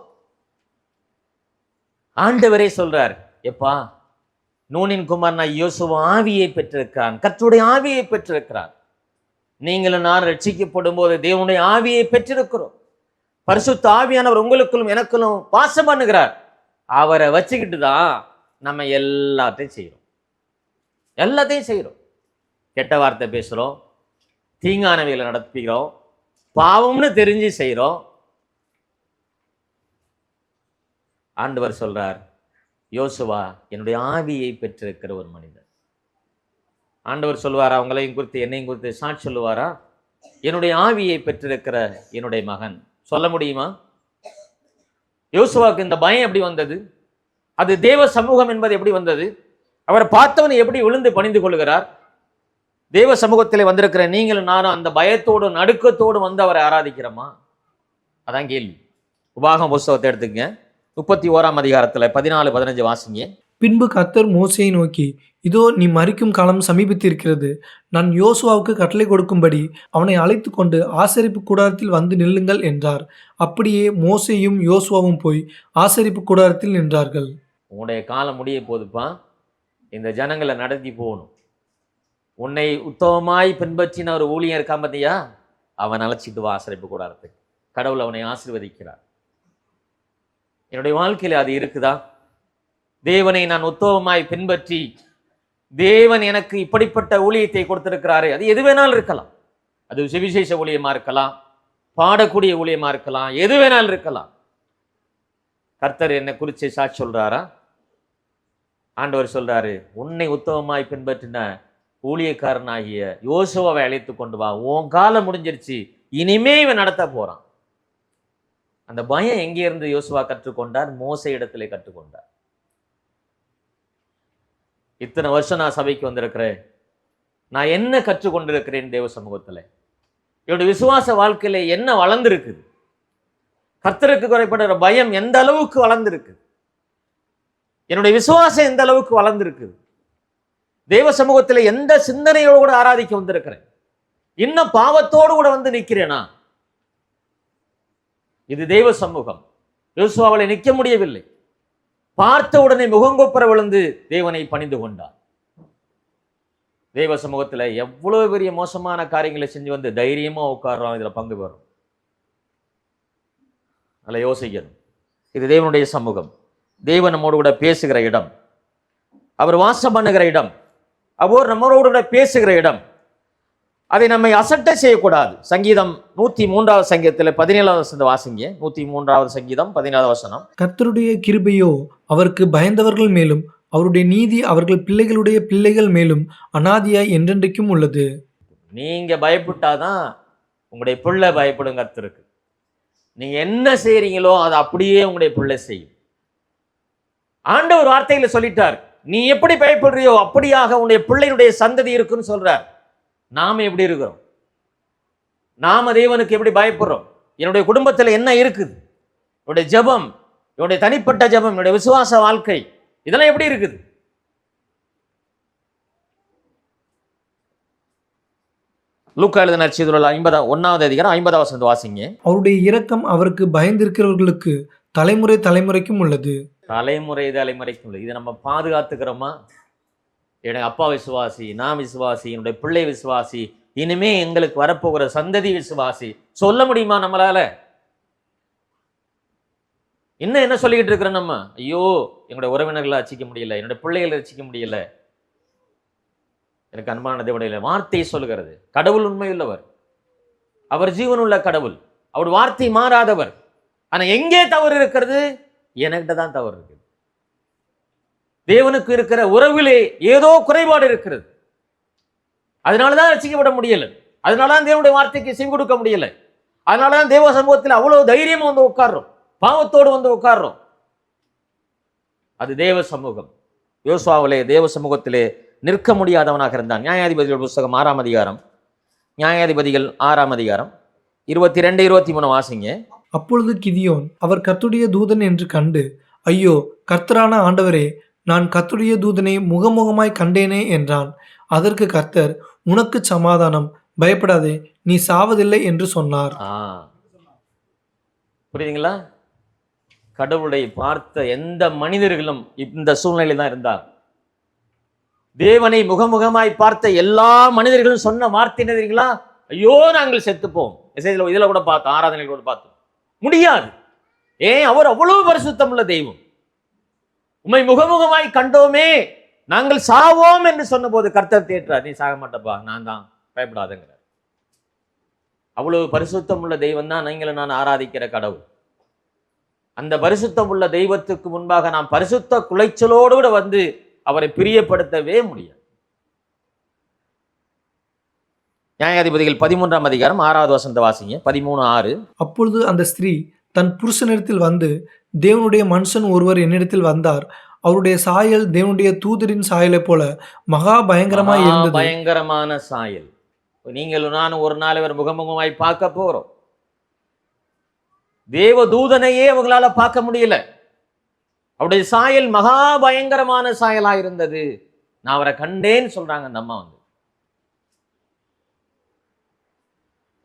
ஆண்டவரே சொல்றார், எப்பா நூனின் குமாரனா யோசுவா ஆவியை பெற்றிருக்கிறான், கர்த்தருடைய ஆவியை பெற்றிருக்கிறான். நீங்களும் நான் ரட்சிக்கப்படும் போது தேவனுடைய ஆவியை பெற்றிருக்கிறோம். பரிசுத்த ஆவியானவர் உங்களுக்குள்ளும் எனக்குள்ளும் வாசம் பண்ணுகிறார். அவரை வச்சுக்கிட்டு தான் நம்ம எல்லாத்தையும் செய்கிறோம். கெட்ட வார்த்தை பேசுகிறோம், தீங்கானவைகளை நடத்துகிறோம், பாவம்னு தெரிஞ்சு செய்கிறோம். ஆண்டவர் சொல்றார், யோசுவா என்னுடைய ஆவியை பெற்றிருக்கிற ஒரு மனிதன். ஆண்டவர் சொல்வாரா அவங்களையும் குறித்து என்னையும் குறித்து சாட்சி சொல்லுவாரா? என்னுடைய ஆவியை பெற்றிருக்கிற என்னுடைய மகன். சொல்ல முடியுமா? யோசுவாவுக்கு இந்த பயம் எப்படி வந்தது? அது தேவ சமூகம் என்பது எப்படி வந்தது? அவர் பார்த்தவனை எப்படி விழுந்து பணிந்து கொள்கிறார்? தேவ சமூகத்தில் வந்திருக்கிற நீங்களும் நானும் அந்த பயத்தோடு நடுக்கத்தோடு வந்து அவரை ஆராதிக்கிறோமா? அதான் கேள்வி. உபாகம புஸ்தகத்தை எடுத்துக்கங்க, 31ஆம் அதிகாரத்தில் 14-15 வாசிங்க. பின்பு கர்த்தர் மோசேயை நோக்கி, இதோ நீ மரிக்கும் காலம் சமீபித்திருக்கிறது. நான் யோசுவாவுக்கு கட்டளை கொடுக்கும்படி அவனை அழைத்து கொண்டு ஆசரிப்பு கூடாரத்தில் வந்து நில்லுங்கள் என்றார். அப்படியே மோசேயும் யோசுவாவும் போய் ஆசரிப்பு கூடாரத்தில் நின்றார்கள். உன்னுடைய காலம் முடிய போதுப்பா. இந்த ஜனங்களை நடத்தி போகணும். உன்னை உத்தமமாய் பின்பற்றின ஒரு ஊழியர் இருக்கான் பார்த்தியா, அவன் அழைச்சிட்டு வா ஆசரிப்பு கூடாரத்துக்கு. கடவுள் அவனை ஆசீர்வதிக்கிறார். என்னுடைய வாழ்க்கையில் அது இருக்குதா? தேவனை நான் உத்தமமாய் பின்பற்றி, தேவன் எனக்கு இப்படிப்பட்ட ஊழியத்தை கொடுத்திருக்கிறாரு. அது எது வேணாலும் இருக்கலாம். அது சுவிசேஷ ஊழியமா இருக்கலாம், பாடக்கூடிய ஊழியமா இருக்கலாம், எது வேணாலும் இருக்கலாம். கர்த்தர் என்னை குறித்து சாட்சி சொல்றாரா? ஆண்டவர் சொல்றாரு, உன்னை உத்தமமாய் பின்பற்றின ஊழியக்காரனாகிய யோசுவாவை அழைத்து கொண்டு வா. உன் காலம் முடிஞ்சிருச்சு, இனிமே இவன் நடத்த போறான். அந்த பயம் எங்கே இருந்து யோசுவா கற்றுக்கொண்டார்? மோசே இடத்திலே கற்றுக்கொண்டார். இத்தனை வருஷம் நான் சபைக்கு வந்திருக்கிறேன், நான் என்ன கற்றுக்கொண்டிருக்கிறேன் தேவ சமூகத்தில்? என்னுடைய விசுவாச வாழ்க்கையில என்ன வளர்ந்துருக்குது? கர்த்தருக்கு குறைபடுற பயம் எந்த அளவுக்கு வளர்ந்துருக்கு? என்னுடைய விசுவாசம் எந்த அளவுக்கு வளர்ந்துருக்குது? தேவ சமூகத்தில் எந்த சிந்தனையோடு கூட ஆராதிக்க வந்திருக்கிறேன்? இன்னும் பாவத்தோடு கூட வந்து நிற்கிறேனா? இது தேவ சமூகம். யோசுவாவால் நிற்க முடியவில்லை. பார்த்த உடனே முகங்குப்புற விழுந்து தேவனை பணிந்து கொண்டார். தேவ சமூகத்தில் எவ்வளவு பெரிய மோசமான காரியங்களை செஞ்சு வந்து தைரியமா உட்கார்றோம், இதுல பங்கு பெறும். அதில் யோசிக்கணும். இது தேவனுடைய சமூகம். தேவன் நம்மோடு கூட பேசுகிற இடம், அவர் வாசம் பண்ணுகிற இடம், அவர் நம்மளோடு கூட பேசுகிற இடம். அதை நம்மை அசட்ட செய்யக்கூடாது. சங்கீதம் 103வது சங்கீதத்தில் 17வது வசனத்தை வாசிங்க. 103வது சங்கீதம் 17வது வசனம். கர்த்தருடைய கிருபையோ அவருக்கு பயந்தவர்கள் மேலும் அவருடைய நீதி அவர்கள் பிள்ளைகளுடைய பிள்ளைகள் மேலும் அனாதியாய் என்றென்றைக்கும் உள்ளது. நீங்க பயப்பட்டாதான் உங்களுடைய பிள்ளை பயப்படும் கர்த்தருக்கு. நீங்க என்ன செய்றீங்களோ அதை அப்படியே உங்களுடைய பிள்ளை செய்யும். ஆண்டவர் வார்த்தையில சொல்லிட்டார், நீ எப்படி பயப்படுறியோ அப்படியாக உன்னுடைய பிள்ளையுடைய சந்ததி இருக்குன்னு சொல்றார். நாம எப்படி இருக்கிறோம்? நாம தேவனுக்கு எப்படி பயப்படுறோம்? என்னுடைய குடும்பத்தில் என்ன இருக்குது? என்னுடைய ஜெபம், என்னுடைய தனிப்பட்ட ஜெபம், என்னுடைய விசுவாச வாழ்க்கை, இதெல்லாம் எப்படி இருக்குது? லூக்கா எழுதின நற்செய்தியில் 1வது அதிகாரம் 50வது வசனம் வாசிங்க. அவருடைய இரக்கம் அவருக்கு பயந்திருக்கிறவர்களுக்கு தலைமுறை தலைமுறைக்கும் உள்ளது. தலைமுறை தலைமுறைக்கும் உள்ளது. இதை நம்ம பாதுகாத்துக்கிறோமா? என்னுடைய அப்பா விசுவாசி, நான் விசுவாசி, என்னுடைய பிள்ளை விசுவாசி, இனிமே எங்களுக்கு வரப்போகிற சந்ததி விசுவாசி சொல்ல முடியுமா நம்மளால? இன்னும் என்ன சொல்லிக்கிட்டு இருக்கிறோம் நம்ம? ஐயோ, என்னுடைய உறவினர்களை ரட்சிக்க முடியல, என்னுடைய பிள்ளைகளை ரட்சிக்க முடியல. எனக்கு அன்பான தேவனுடைய வார்த்தை சொல்லுகிறது, கடவுள் உண்மையுள்ளவர், அவர் ஜீவனுள்ள கடவுள், அவர் வார்த்தை மாறாதவர். ஆனா எங்கே தவறு இருக்கிறது? என்கிட்ட தான் தவறு இருக்குது. தேவனுக்கு இருக்கிற உறவிலே ஏதோ குறைபாடு இருக்கிறது. அதனாலதான் ரட்சிக்கப்பட முடியல. அதனாலதான் தேவனுடைய வார்த்தைக்கு செவி கொடுக்க முடியல. அதனாலதான் தேவ சமூகத்தில் அவ்வளவு தைரியமா வந்து உட்கார்றோம், பாவத்தோடு வந்து உட்கார்றோம். அது தேவ சமூகம். யோசுவாவிலே தேவ சமூகத்திலே நிற்க முடியாதவனாக இருந்தான். நியாயாதிபதிகள் புஸ்தகம் 6ஆம் அதிகாரம், நியாயாதிபதிகள் 6ஆம் அதிகாரம் 22, 23 வாசிங்க. அப்பொழுது கிதியோன் அவர் கர்த்தருடைய தூதன் என்று கண்டு, ஐயோ கர்த்தரான ஆண்டவரே, நான் கர்த்தருடைய தூதனை முகமுகமாய் கண்டேனே என்றான். அதற்கு கர்த்தர், உனக்கு சமாதானம், பயப்படாதே, நீ சாவதில்லை என்று சொன்னார். புரியுதுங்களா? கடவுளை பார்த்த எந்த மனிதர்களும் இந்த சூழ்நிலை தான் இருந்தார். தேவனை முகமுகமாய் பார்த்த எல்லா மனிதர்களும் சொன்ன வார்த்தை என்ன தெரியுங்களா? ஐயோ நாங்கள் செத்துப்போம். இதுல கூட பார்த்தோம், ஆராதனையில் கூட பார்த்தோம். முடியாது. ஏன்? அவர் அவ்வளவு பரிசுத்தம் உள்ள தெய்வம். உம்மை முகமுகமாய் கண்டோமே, நாங்கள் சாவோம் என்று சொன்ன போது கர்த்தர் தேற்றார், நீ சாக மாட்டப்பா, நான் தான், பயப்படாதங்கிறார். அவ்வளவு பரிசுத்தம் உள்ள தெய்வம் தான் நீங்களும் நான் ஆராதிக்கிற கடவுள். அந்த பரிசுத்தம் உள்ள தெய்வத்துக்கு முன்பாக நாம் பரிசுத்த குலைச்சலோடு கூட வந்து அவரை பிரியப்படுத்தவே முடியாது. நியாயாதிபதிகள் 13ஆம் அதிகாரம் 6வது வசனத்தை வாசிங்க. 13:6. அப்பொழுது அந்த ஸ்திரீ தன் புருஷனிடத்தில் வந்து, தேவனுடைய மனுஷன் ஒருவர் என்னிடத்தில் வந்தார், அவருடைய சாயல் தேவனுடைய தூதரின் சாயலை போல மகா பயங்கரமாய் இருந்தது. பயங்கரமான சாயல். நீங்களும் நானும் ஒரு நாள் இவர் முகமுகமாய் பார்க்க போறோம். தேவ தூதனையே அவங்களால பார்க்க முடியல. அவருடைய சாயல் மகா பயங்கரமான சாயலா இருந்தது. நான் அவரை கண்டேன்னு சொல்றாங்க அந்த அம்மா வந்து.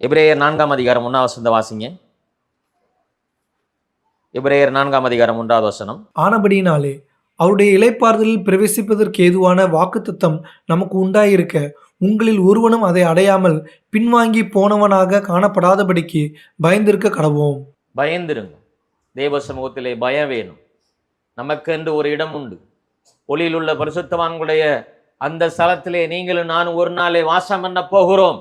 எபிரேயர் 4ஆம் அதிகாரம் 1வது வசனத்தை வாசிங்க. எபிரேயர் 4ஆம் அதிகாரம் 1வது வசனம். ஆனபடியினாலே அவருடைய இளைப்பாறுதலில் பிரவேசிப்பதற்கு ஏதுவான வாக்குத்தத்தம் நமக்கு உண்டாயிருக்க, உங்களில் ஒருவனும் அதை அடையாமல் பின்வாங்கி போனவனாக காணப்படாதபடிக்கு பயந்திருக்க கடவோம். பயந்திருங்க. தேவ சமூகத்திலே பயம் வேணும். நமக்கு என்று ஒரு இடம் உண்டு. ஒளியில் உள்ள பரிசுத்தவான்களுடைய அந்த ஸ்தலத்திலே நீங்களும் நானும் ஒரு நாளே வாசம் பண்ண போகிறோம்.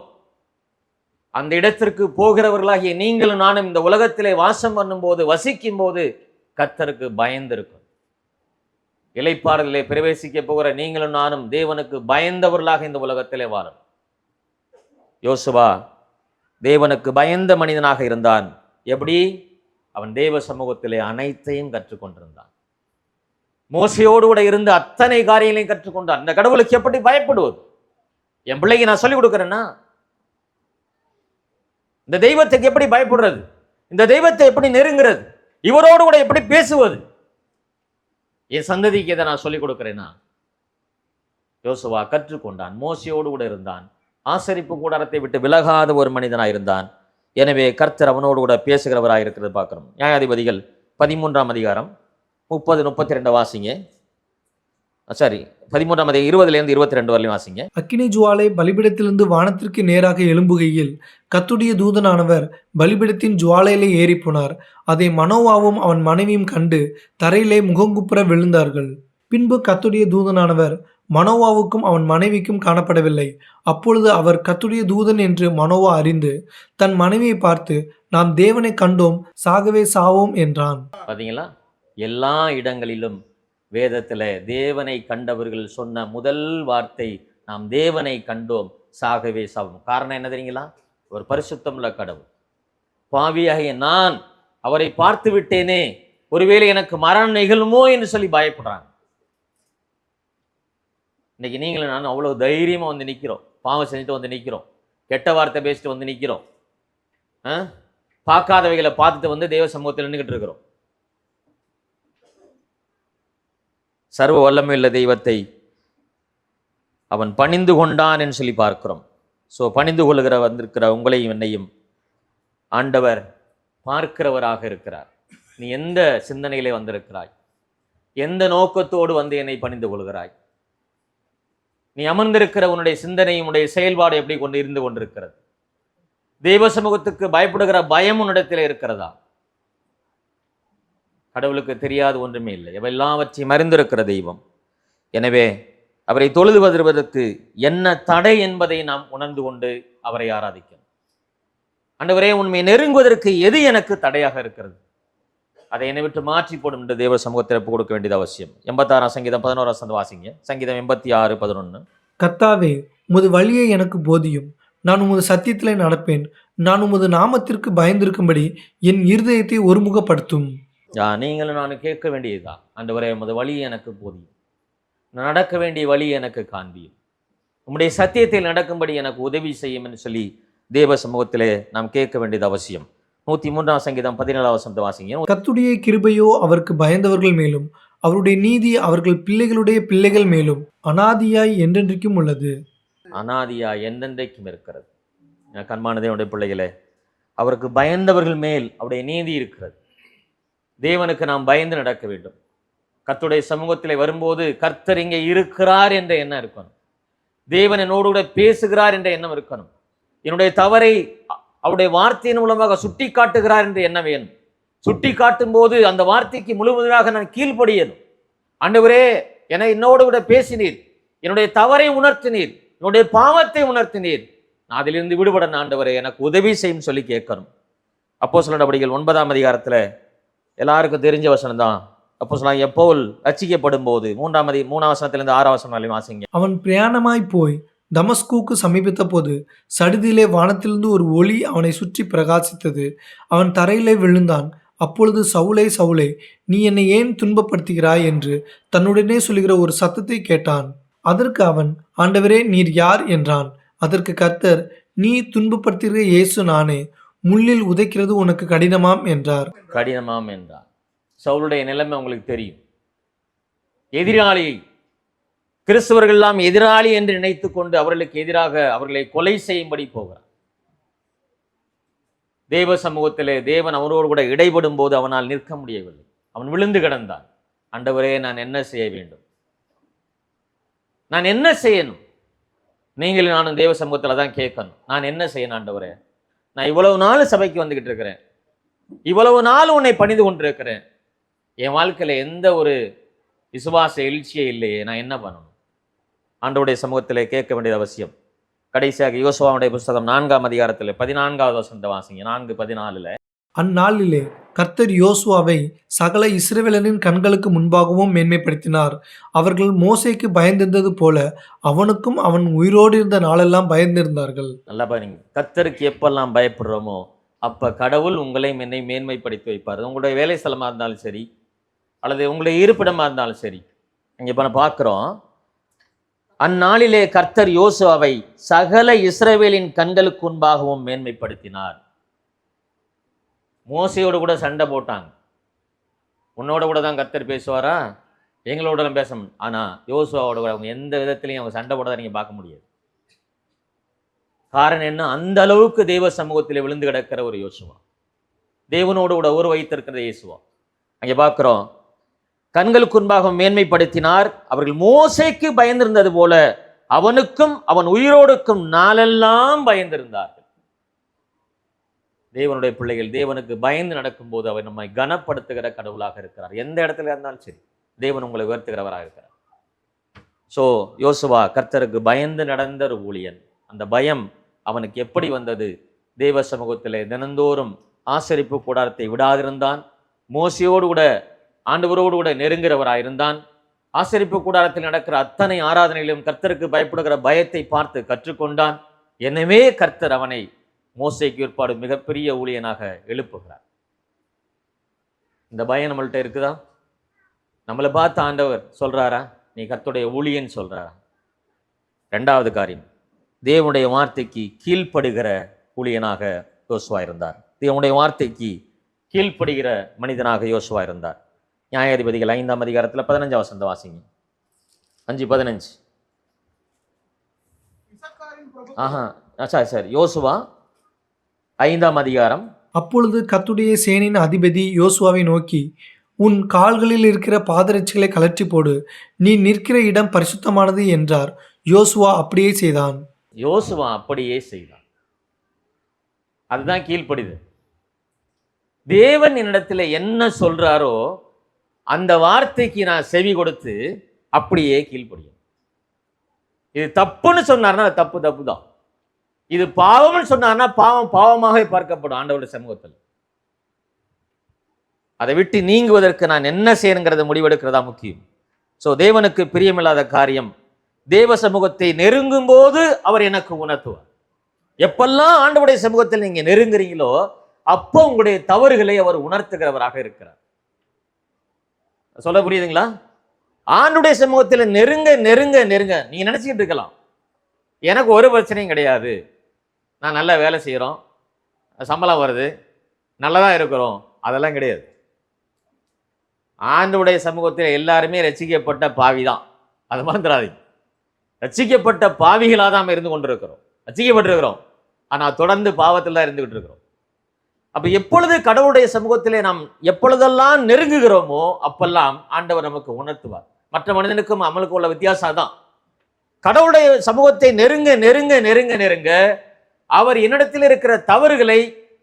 அந்த இடத்திற்கு போகிறவர்களாகிய நீங்களும் நானும் இந்த உலகத்திலே வாசம் பண்ணும்போது, வசிக்கும் போது கர்த்தருக்கு பயந்திருக்கும். இளைப்பாறுதலிலே பிரவேசிக்க போகிற நீங்களும் நானும் தேவனுக்கு பயந்தவர்களாக இந்த உலகத்திலே வாழும். யோசுவா தேவனுக்கு பயந்த மனிதனாக இருந்தான். எப்படி? அவன் தேவ சமூகத்திலே அனைத்தையும் கற்றுக்கொண்டிருந்தான். மோசையோடு கூட இருந்து அத்தனை காரியங்களையும் கற்றுக்கொண்டான். இந்த கடவுளுக்கு எப்படி பயப்படுவது? என் பிள்ளைக்கு நான் சொல்லிக் கொடுக்கிறேன்னா, இந்த தெய்வத்துக்கு எப்படி பயப்படுறது, இந்த தெய்வத்தை எப்படி நெருங்கிறது, இவரோடு கூட எப்படி பேசுவது, என் சந்ததிக்கு இதை நான் சொல்லிக் கொடுக்கிறேன்னா, யோசுவா கற்றுக்கொண்டான். மோசையோடு கூட இருந்தான். ஆசரிப்பு கூடாரத்தை விட்டு விலகாத ஒரு மனிதனாக இருந்தான். எனவே கர்த்தர் அவனோடு கூட பேசுகிறவராக இருக்கிறது பார்க்கிறோம். நியாயாதிபதிகள் 13ஆம் அதிகாரம் 30-32 வாசிங்க. சரி, 13ஆம் அதிகாரம் 20லேருந்து 22 வரலையும் வாசிங்க. அக்கினி ஜுவாலை பலிபீடத்திலிருந்து வானத்திற்கு நேராக எழும்புகையில் கர்த்தருடைய தூதனானவர் பலிபீடத்தின் ஜுவாலையிலே ஏறி போனார். அதை மனோவாவும் அவன் மனைவியும் கண்டு தரையிலே முகங்குப்புற விழுந்தார்கள். பின்பு கர்த்தருடைய தூதனானவர் மனோவாவுக்கும் அவன் மனைவிக்கும் காணப்படவில்லை. அப்பொழுது அவர் கர்த்தருடைய தூதன் என்று மனோவா அறிந்து தன் மனைவியை பார்த்து, நாம் தேவனை கண்டோம், சாகவே சாவோம் என்றான். பார்த்தீங்களா? எல்லா இடங்களிலும் வேதத்தில் தேவனை கண்டவர்கள் சொன்ன முதல் வார்த்தை, நாம் தேவனை கண்டோம், சாகவே சாவோம். காரணம் என்ன தெரியுங்களா? ஒரு பரிசுத்தமுள்ள கடவுள். பாவியாகிய நான் அவரை பார்த்து விட்டேனே, ஒருவேளை எனக்கு மரணம் நிகழுமோ என்று சொல்லி பயப்படுறாங்க. இன்னைக்கு நீங்களும் நானும் அவ்வளவு தைரியமா வந்து நிற்கிறோம். பாவம் செஞ்சுட்டு வந்து நிற்கிறோம், கெட்ட வார்த்தை பேசிட்டு வந்து நிற்கிறோம், பார்க்காதவைகளை பார்த்துட்டு வந்து தேவ சமூகத்தில் நின்றுகிட்டு இருக்கிறோம். சர்வ வல்லமையுள்ள தெய்வத்தை அவன் பணிந்து கொண்டான் என்று சொல்லி பார்க்கிறோம். ஸோ பணிந்து கொள்ளுகிற வந்திருக்கிற உங்களையும் என்னையும் ஆண்டவர் பார்க்கிறவராக இருக்கிறார். நீ எந்த சிந்தனையிலே வந்திருக்கிறாய்? எந்த நோக்கத்தோடு வந்து என்னை பணிந்து கொள்கிறாய்? நீ அமர்ந்திருக்கிற உன்னுடைய சிந்தனையும் உன்னுடைய செயல்பாடு எப்படி கொண்டு இருந்து கொண்டிருக்கிறது? தெய்வ சமூகத்துக்கு பயப்படுகிற பயம் உன்னிடத்தில் இருக்கிறதா? கடவுளுக்கு தெரியாது ஒன்றுமே இல்லை, எல்லாவற்றையும் அறிந்திருக்கிற தெய்வம். எனவே அவரை தொழுது வருவதற்கு என்ன தடை என்பதை நாம் உணர்ந்து கொண்டு அவரை ஆராதிக்கணும். ஆண்டவரே, உண்மை நெருங்குவதற்கு எது எனக்கு தடையாக இருக்கிறது? அதை என்னை விட்டு மாற்றி போடும் என்று தேவ சமூகத்தில் ஒப்பு கொடுக்க வேண்டியது அவசியம். 86 சங்கீதம் 11 வாசிங்க. சங்கீதம் 86:11. கர்த்தாவே, உமது வழியை எனக்கு போதியும், நான் உமது சத்தியத்திலே நடப்பேன். நான் உமது நாமத்திற்கு பயந்திருக்கும்படி என் இருதயத்தை ஒருமுகப்படுத்தும். நீங்களும் நான் கேட்க வேண்டியதுதான். ஆண்டவரே, உமது வழி எனக்கு போதியும், நான் நடக்க வேண்டிய வழி எனக்கு காண்பியும், உம்முடைய சத்தியத்தில் நடக்கும்படி எனக்கு உதவி செய்யும் என்று சொல்லி தேவ சமூகத்திலே நாம் கேட்க வேண்டியது அவசியம். 103 சங்கீதம் 17 வாசிங்க. கர்த்தருடைய கிருபையோ அவருக்கு பயந்தவர்கள் மேலும், அவருடைய நீதி அவர்கள் பிள்ளைகளுடைய பிள்ளைகள் மேலும் அனாதியாய் என்றென்றைக்கும் உள்ளது. அனாதியாய் என்றென்றைக்கும் இருக்கிறது. கண்மான தேவனுடைய பிள்ளைகளே, அவருக்கு பயந்தவர்கள் மேல் அவருடைய நீதி இருக்கிறது. தேவனுக்கு நாம் பயந்து நடக்க வேண்டும். கர்த்தருடைய சமூகத்தில் வரும்போது கர்த்தர் இங்கே இருக்கிறார் என்ற எண்ணம் இருக்கணும். தேவன் என்னோடு கூட பேசுகிறார் என்ற எண்ணம் இருக்கணும். என்னுடைய தவறை அவருடைய வார்த்தையின் மூலமாக சுட்டி காட்டுகிறார் என்று எண்ணம் வேணும். சுட்டி காட்டும் போது அந்த வார்த்தைக்கு முழுவதாக நான் கீழ்ப்படியணும். ஆண்டவரே, என்னோடு கூட பேசினீர், என்னுடைய தவறை உணர்த்தினீர், என்னுடைய பாவத்தை உணர்த்தினீர், நான் அதிலிருந்து விடுபட ஆண்டவரே எனக்கு உதவி செய்யும் சொல்லி கேட்கணும். அப்போஸ்தலர் நடவடிக்கைகள் 9 எல்லாருக்கும் தெரிஞ்ச வசனம் தான். அப்போஸ்தலனாகிய பவுல் ரட்சிக்கப்படும் போது 3 6 வாசிங்க. அவன் பிரயாணமாய் போய் தமஸ்குக்கு சமீபித்த போது சடிதியிலே வானத்திலிருந்து ஒரு ஒளி அவனை சுற்றி பிரகாசித்தது. அவன் தரையிலே விழுந்தான். அப்பொழுது சவுலே, சவுலே, நீ என்னை ஏன் துன்பப்படுத்துகிறாய் என்று தன்னுடனே சொல்லுகிற ஒரு சத்தத்தை கேட்டான். அதற்கு அவன், ஆண்டவரே, நீர் யார் என்றான். அதற்கு கர்த்தர், நீ துன்பப்படுத்துகிற இயேசு நானே, முள்ளில் உதைக்கிறது உனக்கு கடினமாம் என்றார். கடினமாம் என்றார். சவுலுடைய நிலைமை உங்களுக்கு தெரியும். எதிராளி, கிறிஸ்தவர்கள் எல்லாம் எதிராளி என்று நினைத்து கொண்டு அவர்களுக்கு எதிராக அவர்களை கொலை செய்யும்படி போகிறார். தேவ சமூகத்திலே தேவன் அவனோடு கூட இடைபடும் போது அவனால் நிற்க முடியவில்லை. அவன் விழுந்து கிடந்தான். ஆண்டவரே, நான் என்ன செய்ய வேண்டும்? நான் என்ன செய்யணும்? நீங்களும் நானும் தேவ சமூகத்தில் தான் கேட்கணும். நான் என்ன செய்யணும் ஆண்டவரே? நான் இவ்வளவு நாள் சபைக்கு வந்துகிட்டு இருக்கிறேன், இவ்வளவு நாள் உன்னை பணிந்து கொண்டிருக்கிறேன், என் வாழ்க்கையில எந்த ஒரு விசுவாச எழுச்சியே இல்லையே, நான் என்ன பண்ணணும்? ஆண்டவருடைய சமூகத்திலே கேட்க வேண்டியது அவசியம். கடைசியாக யோசுவாவுடைய புஸ்தகம் 4 14 வாசிங்க. 4:14. அந்நாளிலே கர்த்தர் யோசுவாவை சகல இஸ்ரவேலரின் கண்களுக்கு முன்பாகவும் மேன்மைப்படுத்தினார். அவர்கள் மோசேக்கு பயந்திருந்தது போல அவனுக்கும் அவன் உயிரோடு இருந்த நாளெல்லாம் பயந்திருந்தார்கள். நல்லா பாருங்க, கர்த்தருக்கு எப்பெல்லாம் பயப்படுறோமோ அப்ப கடவுள் உங்களை என்னை மேன்மைப்படுத்தி வைப்பார். உங்களுடைய வேலை ஸ்தலமா இருந்தாலும் சரி, அல்லது உங்களுடைய இருப்பிடமா இருந்தாலும் சரி. இங்க இப்ப பார்க்கிறோம், அந்நாளிலே கர்த்தர் யோசுவாவை சகல இஸ்ரவேலின் கண்களுக்கு முன்பாகவும் மேன்மைப்படுத்தினார். மோசையோடு கூட சண்டை போட்டாங்க. உன்னோட கூட தான் கர்த்தர் பேசுவாரா? எங்களோட பேசணும். ஆனா யோசுவாவோட கூட அவங்க எந்த விதத்திலையும் அவங்க சண்டை போட்டதை நீங்க பார்க்க முடியாது. காரணம் என்ன? அந்த அளவுக்கு தெய்வ சமூகத்தில் விழுந்து கிடக்கிற ஒரு யோசுவா, தேவனோடு கூட உரு வைத்திருக்கிற இயேசுவா. அங்கே பார்க்கிறோம், கண்களுக்கு முன்பாக மேன்மைப்படுத்தினார். அவர்கள் மோசேக்கு பயந்திருந்தது போல அவனுக்கும் அவன் உயிரோடுக்கும் நாளெல்லாம் பயந்திருந்தார்கள். தேவனுடைய பிள்ளைகள் தேவனுக்கு பயந்து நடக்கும் போது அவர் நம்மை கனப்படுத்துகிற கடவுளாக இருக்கிறார். எந்த இடத்துல இருந்தாலும் சரி, தேவன் உங்களை உயர்த்துகிறவராக இருக்கிறார். ஸோ யோசுவா கர்த்தருக்கு பயந்து நடந்த ஒரு ஊழியன். அந்த பயம் அவனுக்கு எப்படி வந்தது? தேவ சமூகத்திலே தினந்தோறும் ஆசரிப்பு கூடாரத்தை விடாதிருந்தான். மோசையோடு கூட ஆண்டவரோடு கூட நெருங்குகிறவராயிருந்தான். ஆசரிப்பு கூடாரத்தில் நடக்கிற அத்தனை ஆராதனையிலும் கர்த்தருக்கு பயப்படுகிற பயத்தை பார்த்து கற்றுக்கொண்டான். எனவே கர்த்தர் அவனை மோசேக்கு ஏற்பாடு மிகப்பெரிய ஊழியனாக எழுப்புகிறார். இந்த பயம் நம்மள்ட்ட இருக்குதா? நம்மளை பார்த்து ஆண்டவர் சொல்றாரா நீ கர்த்தருடைய ஊழியன் சொல்றாரா? இரண்டாவது காரியம், தேவனுடைய வார்த்தைக்கு கீழ்ப்படுகிற ஊழியனாக யோசுவா இருந்தார். தேவனுடைய வார்த்தைக்கு கீழ்ப்படுகிற மனிதனாக யோசுவா இருந்தார். நியாயாதிபதிகள் 5ஆம் அதிகாரத்தில் 15 வசனம் வாசிங்க. 5:15. சரி, யோசுவா 5ஆம் அதிகாரம். அப்பொழுது கர்த்தருடைய சேனையின் அதிபதி யோசுவாவை நோக்கி, உன் கால்களில் இருக்கிற பாதரட்சிகளை கழற்றி போடு, நீ நிற்கிற இடம் பரிசுத்தமானது என்றார். யோசுவா அப்படியே செய்தான். யோசுவா அப்படியே செய்தான். அதுதான் கீழ்ப்படிது. தேவன் என்னிடத்தில் என்ன சொல்றாரோ அந்த வார்த்தைக்கு நான் செவி கொடுத்து அப்படியே கீழ்ப்படியும். இது தப்புன்னு சொன்னார்னா அது தப்பு தப்பு தான். இது பாவம்னு சொன்னார்னா பாவம் பாவமாகவே பார்க்கப்படும் ஆண்டவருடைய சமூகத்தில். அதை விட்டு நீங்குவதற்கு நான் என்ன செய்யணுங்கிறத முடிவெடுக்கிறதா முக்கியம். ஸோ தேவனுக்கு பிரியமில்லாத காரியம், தேவ சமூகத்தை நெருங்கும் போது அவர் எனக்கு உணர்த்துவார். எப்பெல்லாம் ஆண்டவருடைய சமூகத்தில் நீங்க நெருங்குறீங்களோ அப்போ உங்களுடைய தவறுகளை அவர் உணர்த்துகிறவராக இருக்கிறார். சொல்ல புரியுதுங்களா? ஆண்டுடைய சமூகத்தில் நெருங்க நெருங்க நெருங்க நீங்க நினைச்சுக்கிட்டு இருக்கலாம், எனக்கு ஒரு பிரச்சனையும் கிடையாது, நான் நல்லா வேலை செய்கிறோம், சம்பளம் வருது, நல்லதா இருக்கிறோம். அதெல்லாம் கிடையாது. ஆண்டுடைய சமூகத்தில் எல்லாருமே ரட்சிக்கப்பட்ட பாவி தான். அது மறந்துடாதீங்க. ரட்சிக்கப்பட்ட பாவிகளாக தான் இருந்து கொண்டிருக்கிறோம், ரட்சிக்கப்பட்டிருக்கிறோம். ஆனால் தொடர்ந்து பாவத்தில் தான் இருந்துகிட்டு இருக்கிறோம். அப்ப எப்பொழுது கடவுளுடைய சமூகத்திலே நாம் எப்பொழுதெல்லாம் நெருங்குகிறோமோ அப்பெல்லாம் ஆண்டவர் நமக்கு உணர்த்துவார். மற்ற மனிதனுக்கும் அமலுக்கு உள்ள வித்தியாசம் தான். கடவுளுடைய சமூகத்தை நெருங்க நெருங்க நெருங்க நெருங்க அவர் என்னிடத்தில் இருக்கிற தவறுகளை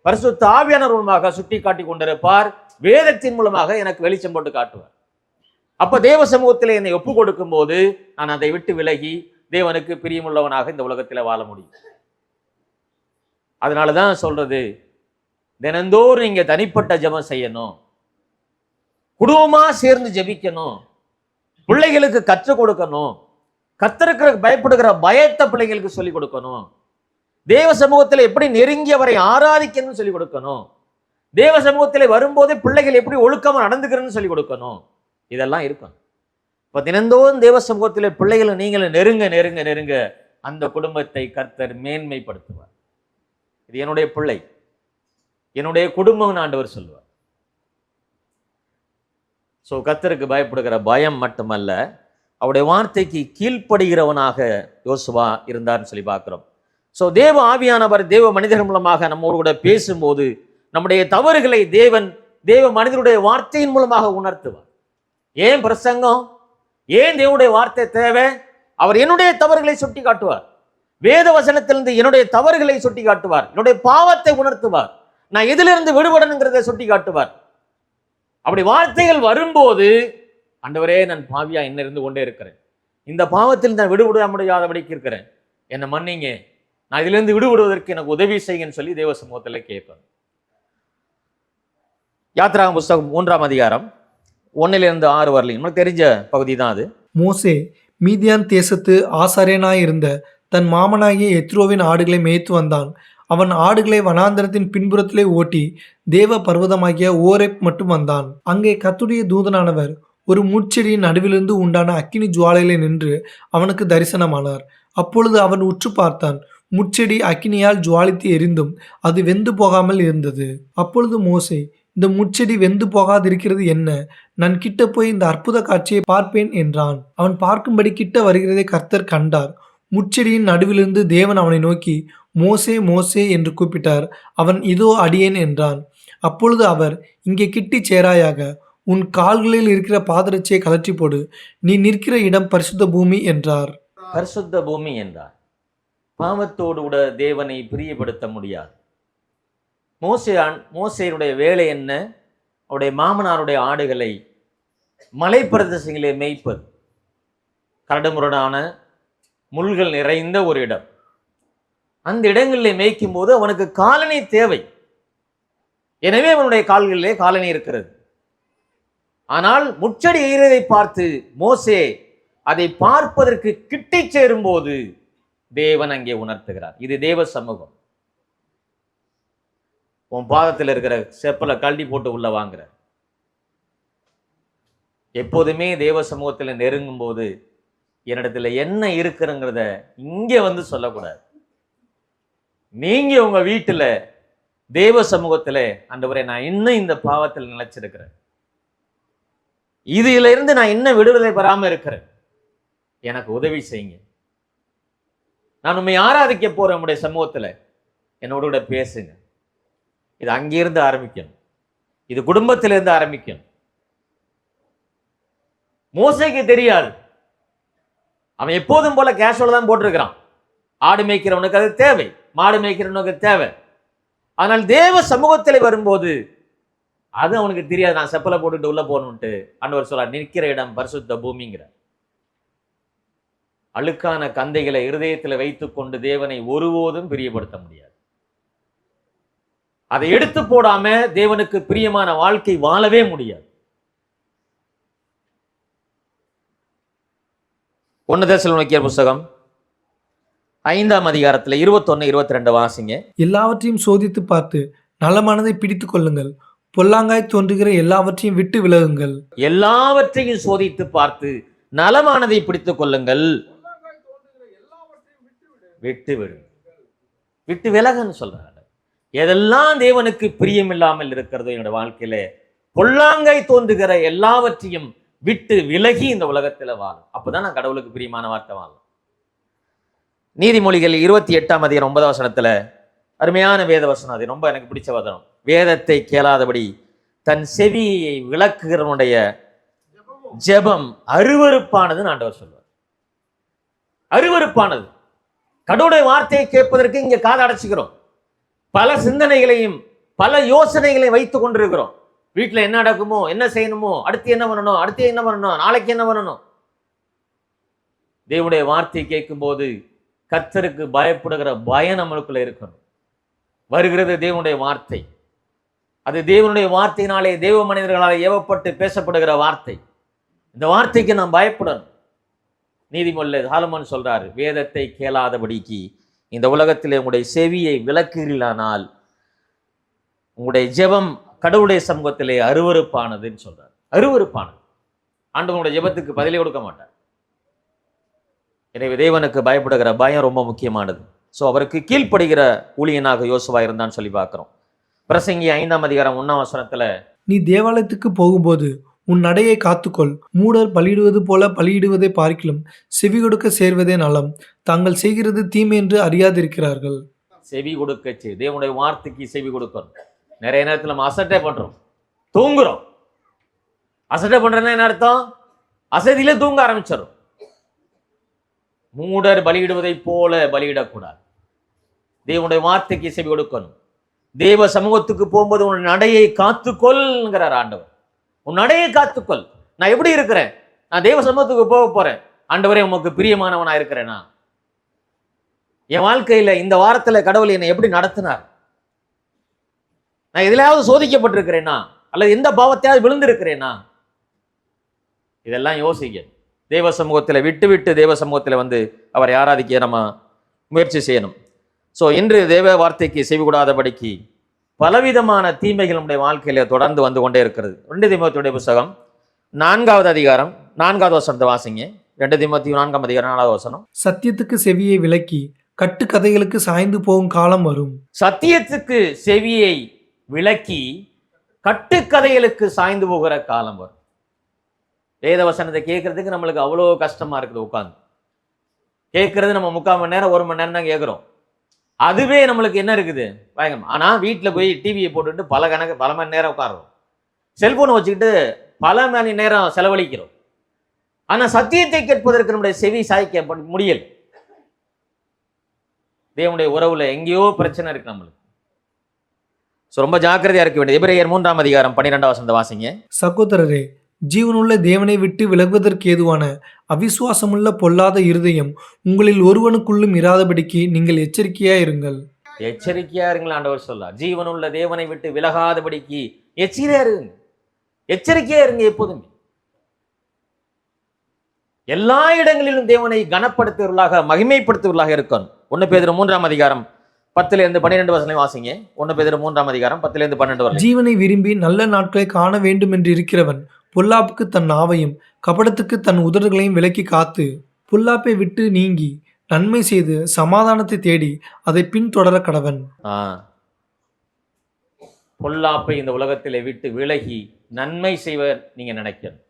பரிசுத்த ஆவியானவர் மூலமாக சுட்டி காட்டி கொண்டிருப்பார். வேதத்தின் மூலமாக எனக்கு வெளிச்சம் போட்டு காட்டுவார். அப்ப தேவ சமூகத்தில் என்னை ஒப்பு கொடுக்கும் போது நான் அதை விட்டு விலகி தேவனுக்கு பிரியமுள்ளவனாக இந்த உலகத்தில் வாழ முடியும். அதனாலதான் சொல்றது, தினந்தோறும் நீங்க தனிப்பட்ட ஜெபம் செய்யணும், குடும்பமா சேர்ந்து ஜெபிக்கணும், பிள்ளைகளுக்கு கற்றுக் கொடுக்கணும், கர்த்தருக்கு பயப்படுகிற பயத்தை பிள்ளைகளுக்கு சொல்லிக் கொடுக்கணும், தேவ சமூகத்தில் எப்படி நெருங்கி அவரை ஆராதிக்கணும்னு சொல்லிக் கொடுக்கணும், தேவ சமூகத்தில் வரும்போதே பிள்ளைகள் எப்படி ஒழுக்கமா நடந்துக்கிறன்னு சொல்லிக் கொடுக்கணும். இதெல்லாம் இருக்கும். இப்ப தினந்தோறும் தேவ சமூகத்தில் பிள்ளைகளை நீங்களும் நெருங்க நெருங்க நெருங்க அந்த குடும்பத்தை கர்த்தர் மேன்மைப்படுத்துவார். இது என்னுடைய பிள்ளை, என்னுடைய குடும்பம் ஆண்டவர் சொல்லுவார். ஸோ கர்த்தருக்கு பயப்படுகிற பயம் மட்டுமல்ல, அவருடைய வார்த்தைக்கு கீழ்ப்படுகிறவனாக யோசுவா இருந்தார்னு சொல்லி பார்க்கிறோம். ஸோ தேவ ஆவியானவர் தேவ மனிதர்கள் மூலமாக நம்மோடு கூட பேசும்போது நம்முடைய தவறுகளை தேவ மனிதருடைய வார்த்தையின் மூலமாக உணர்த்துவார். ஏன் பிரசங்கம், ஏன் தேவனுடைய வார்த்தை தேவை? அவர் என்னுடைய தவறுகளை சுட்டி காட்டுவார். வேத வசனத்திலிருந்து என்னுடைய தவறுகளை சுட்டி காட்டுவார், என்னுடைய பாவத்தை உணர்த்துவார், நான் எதிலிருந்து விடுபடணுங்கிறத சுட்டி காட்டுவார். அப்படி வார்த்தைகள் வரும்போது ஆண்டவரே நான் பாவியா என்ன இருந்து கொண்டே இருக்கிறேன், இந்த பாவத்தில் நான் விடுபட முடியாதபடிக்கு இருக்கிறேன், என்னை மன்னிங்க, நான் இதிலிருந்து விடுபடுவதற்கு எனக்கு உதவி செய்யுன்னு சொல்லி தேவ சமூகத்தில் கேட்பேன். யாத்திராகம புஸ்தகம் 3ஆம் அதிகாரம் 1-6 வரலையும் நமக்கு தெரிஞ்ச பகுதி தான் அது. மோசே மீதியான் தேசத்து ஆசாரியனாயிருந்த தன் மாமனாகிய எத்ரோவின் ஆடுகளை மேய்த்து வந்தான். அவன் ஆடுகளை வனாந்தரத்தின் பின்புறத்திலே ஓட்டி தேவ பர்வதமாகிய ஓரேப் மட்டும் வந்தான். அங்கே கர்த்தருடைய தூதனானவர் ஒரு முட்செடியின் நடுவிலிருந்து உண்டான அக்கினி ஜுவாலையிலே நின்று அவனுக்கு தரிசனமானார். அப்பொழுது அவன் உற்று பார்த்தான். முட்செடி அக்கினியால் ஜுவாலித்து எரிந்தும் அது வெந்து போகாமல் இருந்தது. அப்பொழுது மோசே, இந்த முட்செடி வெந்து போகாதிருக்கிறது என்ன? நான் கிட்ட போய் இந்த அற்புத காட்சியை பார்ப்பேன் என்றான். அவன் பார்க்கும்படி கிட்ட வருகிறதை கர்த்தர் கண்டார். முட்செடியின் நடுவிலிருந்து தேவன் அவனை நோக்கி, மோசே மோசே என்று கூப்பிட்டார். அவன் இதோ அடியேன் என்றான். அப்பொழுது அவர், இங்கே கிட்டி சேராயாக, உன் கால்களில் இருக்கிற பாதரட்சியை கலற்றி போடு, நீ நிற்கிற இடம் பரிசுத்த பூமி என்றார். பரிசுத்த பூமி என்றார். பாவத்தோடு கூட தேவனை பிரியப்படுத்த முடியாது. மோசேயுடைய வேலை என்ன? அவருடைய மாமனாருடைய ஆடுகளை மலை பிரதேசங்களே மேய்ப்பது. கரடுமுரடான முள்கள் நிறைந்த ஒரு இடம். அந்த இடங்களிலே மேய்க்கும் போது அவனுக்கு காலணி தேவை. எனவே அவனுடைய கால்களிலே காலணி இருக்கிறது. ஆனால் முச்சடி எய்கிறதை பார்த்து மோசே அதை பார்ப்பதற்கு கிட்டி சேரும்போது தேவன் அங்கே உணர்த்துகிறார். இது தேவ சமூகம். உன் பாதத்தில் இருக்கிற செப்பலை கழட்டி போட்டு உள்ள வாங்குற. எப்போதுமே தேவ சமூகத்தில் நெருங்கும் போது என்னிடத்துல என்ன இருக்குங்கிறத இங்க வந்து சொல்லக்கூடாது. நீங்க உங்க வீட்டுல தேவ சமூகத்துல, ஆண்டவரே நான் இன்னும் இந்த பாவத்தில் நிலைச்சிருக்கிறேன், இதுல இருந்து நான் இன்னும் விடுதலை பெறாம இருக்கிறேன், எனக்கு உதவி செய்யுங்க, நான் உண்மை ஆராதிக்க போறேன் உங்களுடைய சமூகத்துல, என்னோட கூட பேசுங்க. இது அங்கிருந்து ஆரம்பிக்கணும். இது குடும்பத்திலிருந்து ஆரம்பிக்கணும். மோசேக்கு தெரியாது. அவன் எப்போதும் போல கேஷுவல் தான் போட்டிருக்கிறான். ஆடு மேய்க்கிறவனுக்கு அது தேவை, மாடு மேய்க்கிறவனுக்கு தேவை. ஆனால் தேவ சமூகத்தில் வரும்போது அது அவனுக்கு தெரியாது. நான் செப்பலை போட்டுட்டு உள்ள போகணும்ட்டு ஆண்டவர் சொல்றார், நிற்கிற இடம் பரிசுத்த பூமிங்கிற. அழுக்கான கந்தைகளை இருதயத்தில் வைத்துக் கொண்டு தேவனை ஒருபோதும் பிரியப்படுத்த முடியாது. அதை எடுத்து போடாம தேவனுக்கு பிரியமான வாழ்க்கை வாழவே முடியாது. 1 தெசலோனிக்கேயர் புத்தகம் 5ஆம் அதிகாரத்தில் 21, 22 வாசிங்க. எல்லாவற்றையும் சோதித்து பார்த்து நலமானதை பிடித்துக் கொள்ளுங்கள், பொல்லாங்காய் தோன்றுகிற எல்லாவற்றையும் விட்டு விலகுங்கள். எல்லாவற்றையும் சோதித்து பார்த்து நலமானதை பிடித்துக் கொள்ளுங்கள், விட்டு விடுங்கள், விட்டு விலகன்னு சொல்றாங்க. எதெல்லாம் தேவனுக்கு பிரியமில்லாமல் இருக்கிறதோ என்னோட வாழ்க்கையில, பொல்லாங்காய் தோன்றுகிற எல்லாவற்றையும் விட்டு விலகி இந்த உலகத்துல வாழும். அப்பதான் நான் கடவுளுக்கு பிரியமான வார்த்தை வாழும். நீதிமொழிகள் 28ஆம் அதிகாரம் 9ஆம் வசனத்துல அருமையான வேத வசனம். அது ரொம்ப எனக்கு பிடிச்ச வசனம். வேதத்தை கேளாதபடி தன் செவியை விளக்குகிறவனுடைய ஜெபம் அருவருப்பானதுன்னு ஆண்டவர் சொல்வார். அருவருப்பானது. கடவுளுடைய வார்த்தையை கேட்பதற்கு இங்க காது அடைச்சிக்கிறோம். பல சிந்தனைகளையும் பல யோசனைகளையும் வைத்துக் கொண்டிருக்கிறோம். வீட்டுல என்ன நடக்குமோ, என்ன செய்யணுமோ, அடுத்து என்ன பண்ணணும், அடுத்து என்ன பண்ணணும், நாளைக்கு என்ன பண்ணணும். தேவனுடைய வார்த்தையை கேட்கும் போது கர்த்தருக்கு பயப்படுகிற பயம் நம்மளுக்குள்ள இருக்கணும். வருகிறது தேவனுடைய வார்த்தை. அது தேவனுடைய வார்த்தையினாலே, தேவ மனிதர்களால் ஏவப்பட்டு பேசப்படுகிற வார்த்தை. இந்த வார்த்தைக்கு நாம் பயப்படணும். நீதிமொழியில் சாலமோன் சொல்றாரு, வேதத்தை கேளாதபடிக்கு இந்த உலகத்திலே உங்களுடைய செவியை விலக்குகிறீர்களானால் உங்களுடைய ஜெபம் கடவுளுடைய சமூகத்திலே அருவருப்பானதுன்னு சொல்றார். அருவருப்பானது. ஆண்டவனுடைய ஜெபத்துக்கு பதிலே கொடுக்க மாட்டார். எனவே தேவனுக்கு பயப்படுகிற பயம் ரொம்ப முக்கியமானது. ஸோ அவருக்கு கீழ்ப்படுகிற ஊழியனாக யோசுவா இருந்தான்னு சொல்லி பார்க்கிறோம். பிரசங்கி 5ஆம் அதிகாரம் 1ஆம் வசனத்துல, நீ தேவாலயத்துக்கு போகும்போது உன் நடையை காத்துக்கொள், மூடர் பலியிடுவது போல பலியிடுவதை பார்க்கிலும் செவி கொடுக்க சேர்வதே நலம், தாங்கள் செய்கிறது தீமை என்று அறியாதிருக்கிறார்கள். செவி கொடுக்க தேவனுடைய வார்த்தைக்கு செவி கொடுக்கணும். நிறைய நேரத்தில் நம்ம அசட்டை பண்றோம், தூங்குறோம். அசட்டை பண்றேன்னா என்ன அர்த்தம்? அசதியில தூங்க ஆரம்பிச்சிடும். மூடர் பலியிடுவதை போல பலியிடக்கூடாது. தேவனுடைய வார்த்தைக்கு செவி கொடுக்கணும். தேவ சமூகத்துக்கு போகும்போது உன் நடையை காத்துக்கொள்ங்கிறார் ஆண்டவர். உன் நடையை காத்துக்கொள். நான் எப்படி இருக்கிறேன்? நான் தேவ சமூகத்துக்கு போக போறேன். ஆண்டவரே உமக்கு பிரியமானவனா இருக்கிறேனா? என் வாழ்க்கையில இந்த வாரத்துல கடவுள் என்னை எப்படி நடத்தினார்? நான் எதிலாவது சோதிக்கப்பட்டிருக்கிறேனா? அல்லது எந்த பாவத்தையாவது விழுந்திருக்கிறேனா? இதெல்லாம் யோசிக்க தேவ சமூகத்தில் விட்டு தேவ சமூகத்தில் வந்து அவரை ஆராதிக்க நம்ம முயற்சி செய்யணும். ஸோ இன்று தேவ வார்த்தைக்கு செய்யக்கூடாதபடிக்கு பலவிதமான தீமைகள் நம்முடைய வாழ்க்கையில தொடர்ந்து வந்து கொண்டே இருக்கிறது. 2 தீமோத்தேயுடைய புத்தகம் 4ஆவது அதிகாரம் 4ஆவது வசனத்தை வாசிங்க. 2 தீமோத்தேயு 4ஆம் அதிகாரம் 4ஆவது வசனம். சத்தியத்துக்கு செவியை விலக்கி கட்டுக்கதைகளுக்கு சாய்ந்து போகும் காலம் வரும். சத்தியத்துக்கு செவியை விலக்கி கட்டுக்கதைகளுக்கு சாய்ந்து போகிற காலம் வரும். வேத வசனத்தை கேட்கறதுக்கு நம்மளுக்கு அவ்வளோ கஷ்டமா இருக்குது. உட்காந்து கேட்கறது நம்ம 3/4 மணி நேரம் 1 மணி நேரம் தான் கேட்குறோம். அதுவே நம்மளுக்கு என்ன இருக்குது பயங்கரம். ஆனால் வீட்டில் போய் டிவியை போட்டுட்டு பல மணி நேரம் உட்காடுறோம். செல்போனை வச்சுக்கிட்டு பல மணி நேரம் செலவழிக்கிறோம். ஆனால் சத்தியத்தை கேட்பதற்கு நம்முடைய செவி சாய்க்க முடியல. தேவனுடைய உறவுல எங்கேயோ பிரச்சனை இருக்கு நம்மளுக்கு. ரொம்ப ஜாக்கிரதையா இருக்க வேண்டியது. எபிரேயர் 3ஆம் அதிகாரம் 12ஆம் வசனத்தை வாசிங்க. சகோதரரே, ஜீவனுள்ள தேவனை விட்டு விலகுவதற்கு ஏதுவான அவிசுவாசமுள்ள பொல்லாத இருதயம் உங்களில் ஒருவனுக்குள்ளும் இராதபடிக்கு நீங்கள் எச்சரிக்கையா இருங்கள். எச்சரிக்கையா இருங்கள் ஆண்டவர் சொல்றார். ஜீவனுள்ள தேவனை விட்டு விலகாதபடிக்கு எச்சரிக்கையா இருங்க. எச்சரிக்கையா இருங்க எப்போதுமே. எல்லா இடங்களிலும் தேவனை கனப்படுத்துவர்களாக, மகிமைப்படுத்துவர்களாக இருக்கணும். 1 பேதுரு 3ஆம் அதிகாரம் 10-12 வசனம் வாசிங்க. 1 பேதுரு 3ஆம் அதிகாரம் 10-12 வரை. ஜீவனை விரும்பி நல்ல நாட்களை காண வேண்டும் என்று இருக்கிறவன் பொல்லாப்புக்கு தன் நாவையும் கபடத்துக்கு தன் உதடுகளையும் விலக்கி காத்து பொல்லாப்பை விட்டு நீங்கி நன்மை செய்து சமாதானத்தை தேடி அதை பின்தொடர கடவன். பொல்லாப்பை இந்த உலகத்திலே விட்டு விலகி நன்மை செய்வர் நீங்க நினைக்கணும்.